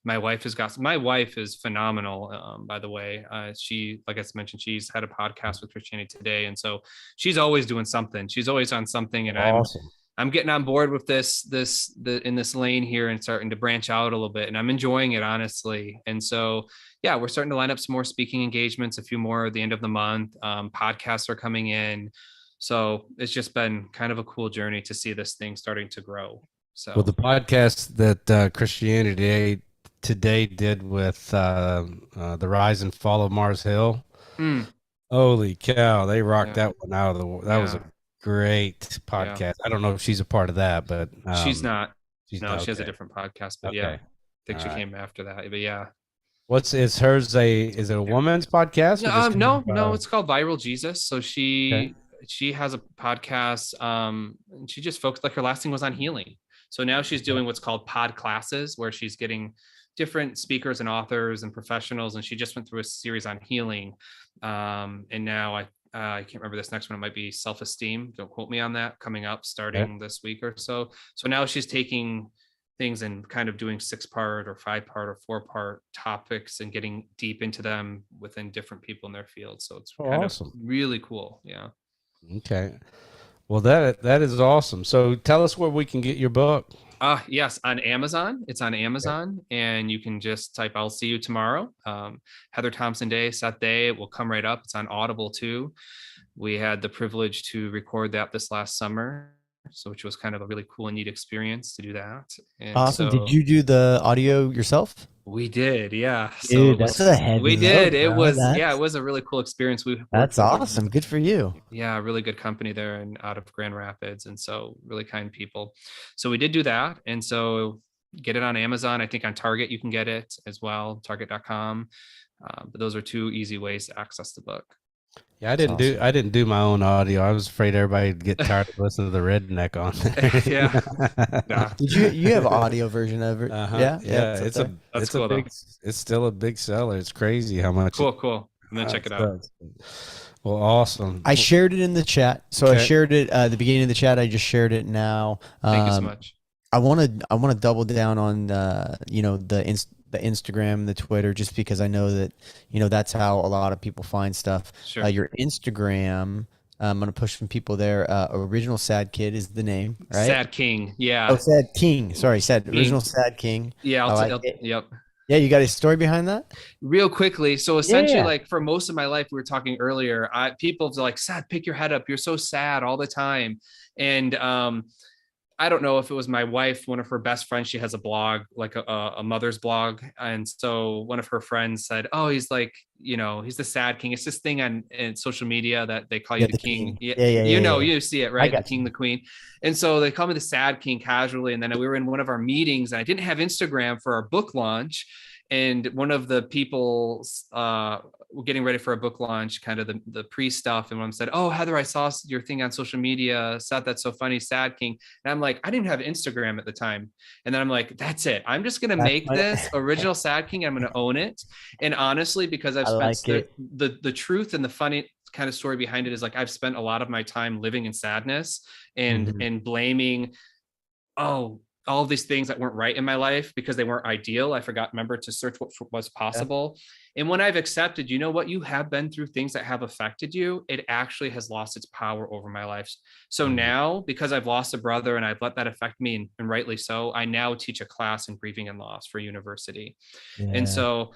My wife is phenomenal, by the way. She, like I mentioned, she's had a podcast with Christianity Today. And so she's always doing something. She's always on something. And Awesome. I'm getting on board with in this lane here and starting to branch out a little bit, and I'm enjoying it, honestly. And so, yeah, we're starting to line up some more speaking engagements, a few more at the end of the month. Podcasts are coming in. So it's just been kind of a cool journey to see this thing starting to grow. Well, So the podcast that Christianity Today did with the rise and fall of Mars Hill. mm, Holy cow, they rocked yeah, that one out of the. That was yeah, a great yeah. podcast. I don't know if she's a part of that, but She's not. she's No, not she has a okay. different podcast, but yeah, Okay, I think all she right. came after that. But yeah. What's is hers? Is it a woman's podcast or No, just kind no, of, it's called Viral Jesus. So okay? she has a podcast. And she just focused, like, her last thing was on healing. So now she's doing what's called pod classes, where she's getting different speakers and authors and professionals, and she just went through a series on healing. And now I can't remember this next one. It might be self-esteem. Don't quote me on that. Coming up Okay. starting this week or so. So now she's taking things and kind of doing 6-part or 5-part or 4-part topics and getting deep into them within different people in their field. So it's Oh, kind of awesome. really cool. Yeah. Okay. Well, that is awesome. So tell us where we can get your book. Yes, on Amazon. It's on Okay. Amazon, and you can just type "I'll see you tomorrow." Heather Thompson Day, Seth Day. It will come right up. It's on Audible too. We had the privilege to record that this last summer, so which was kind of a really cool and neat experience to do that. And Awesome. Did so you do the audio yourself? we did, yeah. So Dude, it was. that's a heavy We did. load, It bro. was, yeah. It was a really cool experience. We worked That's with awesome. Good for you. yeah, really good company there and out of Grand Rapids, and so really kind people. So we did do that, and so get it on Amazon. I think on Target you can get it as well, target.com. But those are 2 easy ways to access the book. Yeah, That's awesome. I didn't do my own audio. I was afraid everybody would get tired of listening to the redneck on there. Yeah. Yeah. Did you have audio version of it? Uh-huh. Yeah. Yeah, up it's there. That's it's cool, a though. big it's still a big seller. It's crazy how much Cool. I'm gonna check it out. Well, awesome. I shared it in the chat. So I Okay. shared it at the beginning of the chat. I just shared it now. Thank you so much. I want to double down on the Instagram, the Twitter, just because I know that that's how a lot of people find stuff. Sure. Your Instagram, I'm gonna push some people there. Original Sad Kid is the name, right? Sad King. Yeah. Oh, Sad King. Sorry, King. Original Sad King. Yeah. I like it. Yep. Yeah, you got a story behind that? Real quickly. So essentially, Yeah. like, for most of my life, we were talking earlier, people are like, "Sad, pick your head up. You're so sad all the time." And I don't know if it was my wife, one of her best friends, she has a blog, like a mother's blog. And so one of her friends said, "Oh, he's like, he's the sad king." It's this thing on social media that they call you the king. Yeah. You see it, right? The king, you. the queen. And so they call me the sad king casually. And then we were in one of our meetings and I didn't have Instagram for our book launch. And one of the people were getting ready for a book launch, kind of the pre stuff. And one said, "Oh, Heather, I saw your thing on social media. Seth, that's so funny, Sad King." And I'm like, I didn't have Instagram at the time. And then I'm like, that's it. I'm just going to make this original Sad King. I'm going to own it. And honestly, because I've spent the truth and the funny kind of story behind it is, like, I've spent a lot of my time living in sadness and blaming, all of these things that weren't right in my life because they weren't ideal. I remember to search what was possible. Yeah. And when I've accepted, what you have been through things that have affected you, it actually has lost its power over my life. So now, because I've lost a brother and I've let that affect me, and rightly so, I now teach a class in grieving and loss for university. Yeah. And so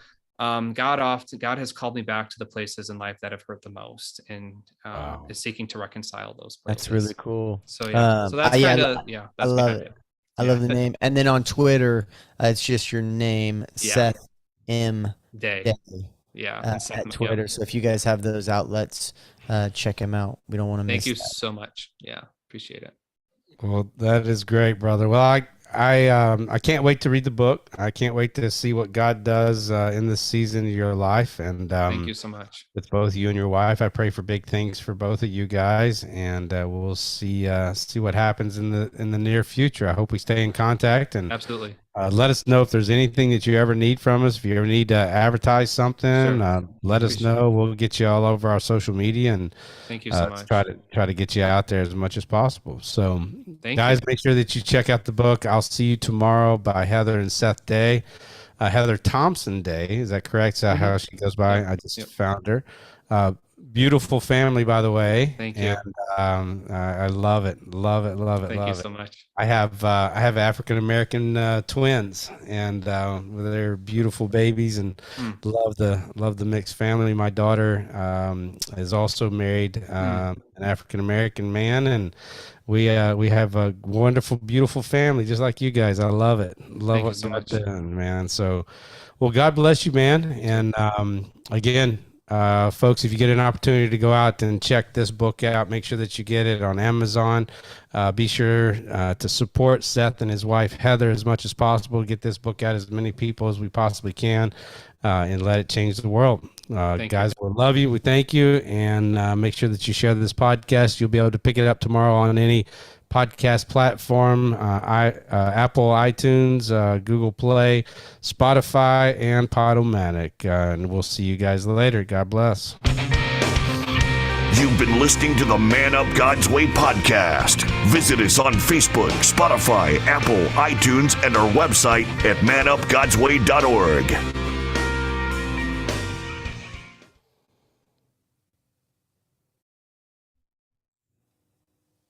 God has called me back to the places in life that have hurt the most, and Wow. is seeking to reconcile those places. That's really cool. So yeah, so that's yeah, kind of I that's love behind it. it. I love the name. And then on Twitter, it's just your name, Yeah. Seth M. Day. Day, Yeah. at Seth, Twitter. So if you guys have those outlets, check him out. We don't want to miss. Thank you that. so much. Yeah, appreciate it. Well, that is great, brother. Well, I can't wait to read the book. I can't wait to see what God does in this season of your life. And Thank you so much. with both you and your wife, I pray for big things for both of you guys, and we'll see what happens in the near future. I hope we stay in contact, and Absolutely. let us know if there's anything that you ever need from us. If you ever need to advertise something, Sure. let us Appreciate know. We'll get you all over our social media, and Thank you so much. try to get you out there as much as possible. So, Thank guys, you. make sure that you check out the book. I'll See You Tomorrow by Heather and Seth Day. Heather Thompson Day, is that correct? Is that how she goes by? Yep. I just Yep. found her. Beautiful family, by the way. Thank you. And I love it. Thank you so much. I have African American twins, and they're beautiful babies, and love the mixed family. My daughter is also married an African American man, and we have a wonderful, beautiful family, just like you guys. I love it. Love Thank you what so God's much. doing, man. So, well, God bless you, man. And again. Folks, if you get an opportunity to go out and check this book out, make sure that you get it on Amazon. Be sure to support Seth and his wife, Heather, as much as possible. Get this book out as many people as we possibly can, and let it change the world. Guys, we love you. We thank you. And make sure that you share this podcast. You'll be able to pick it up tomorrow on any podcast platform, Apple, iTunes, Google Play, Spotify, and Podomatic. And we'll see you guys later. God bless. You've been listening to the Man Up God's Way podcast. Visit us on Facebook, Spotify, Apple, iTunes, and our website at manupgodsway.org.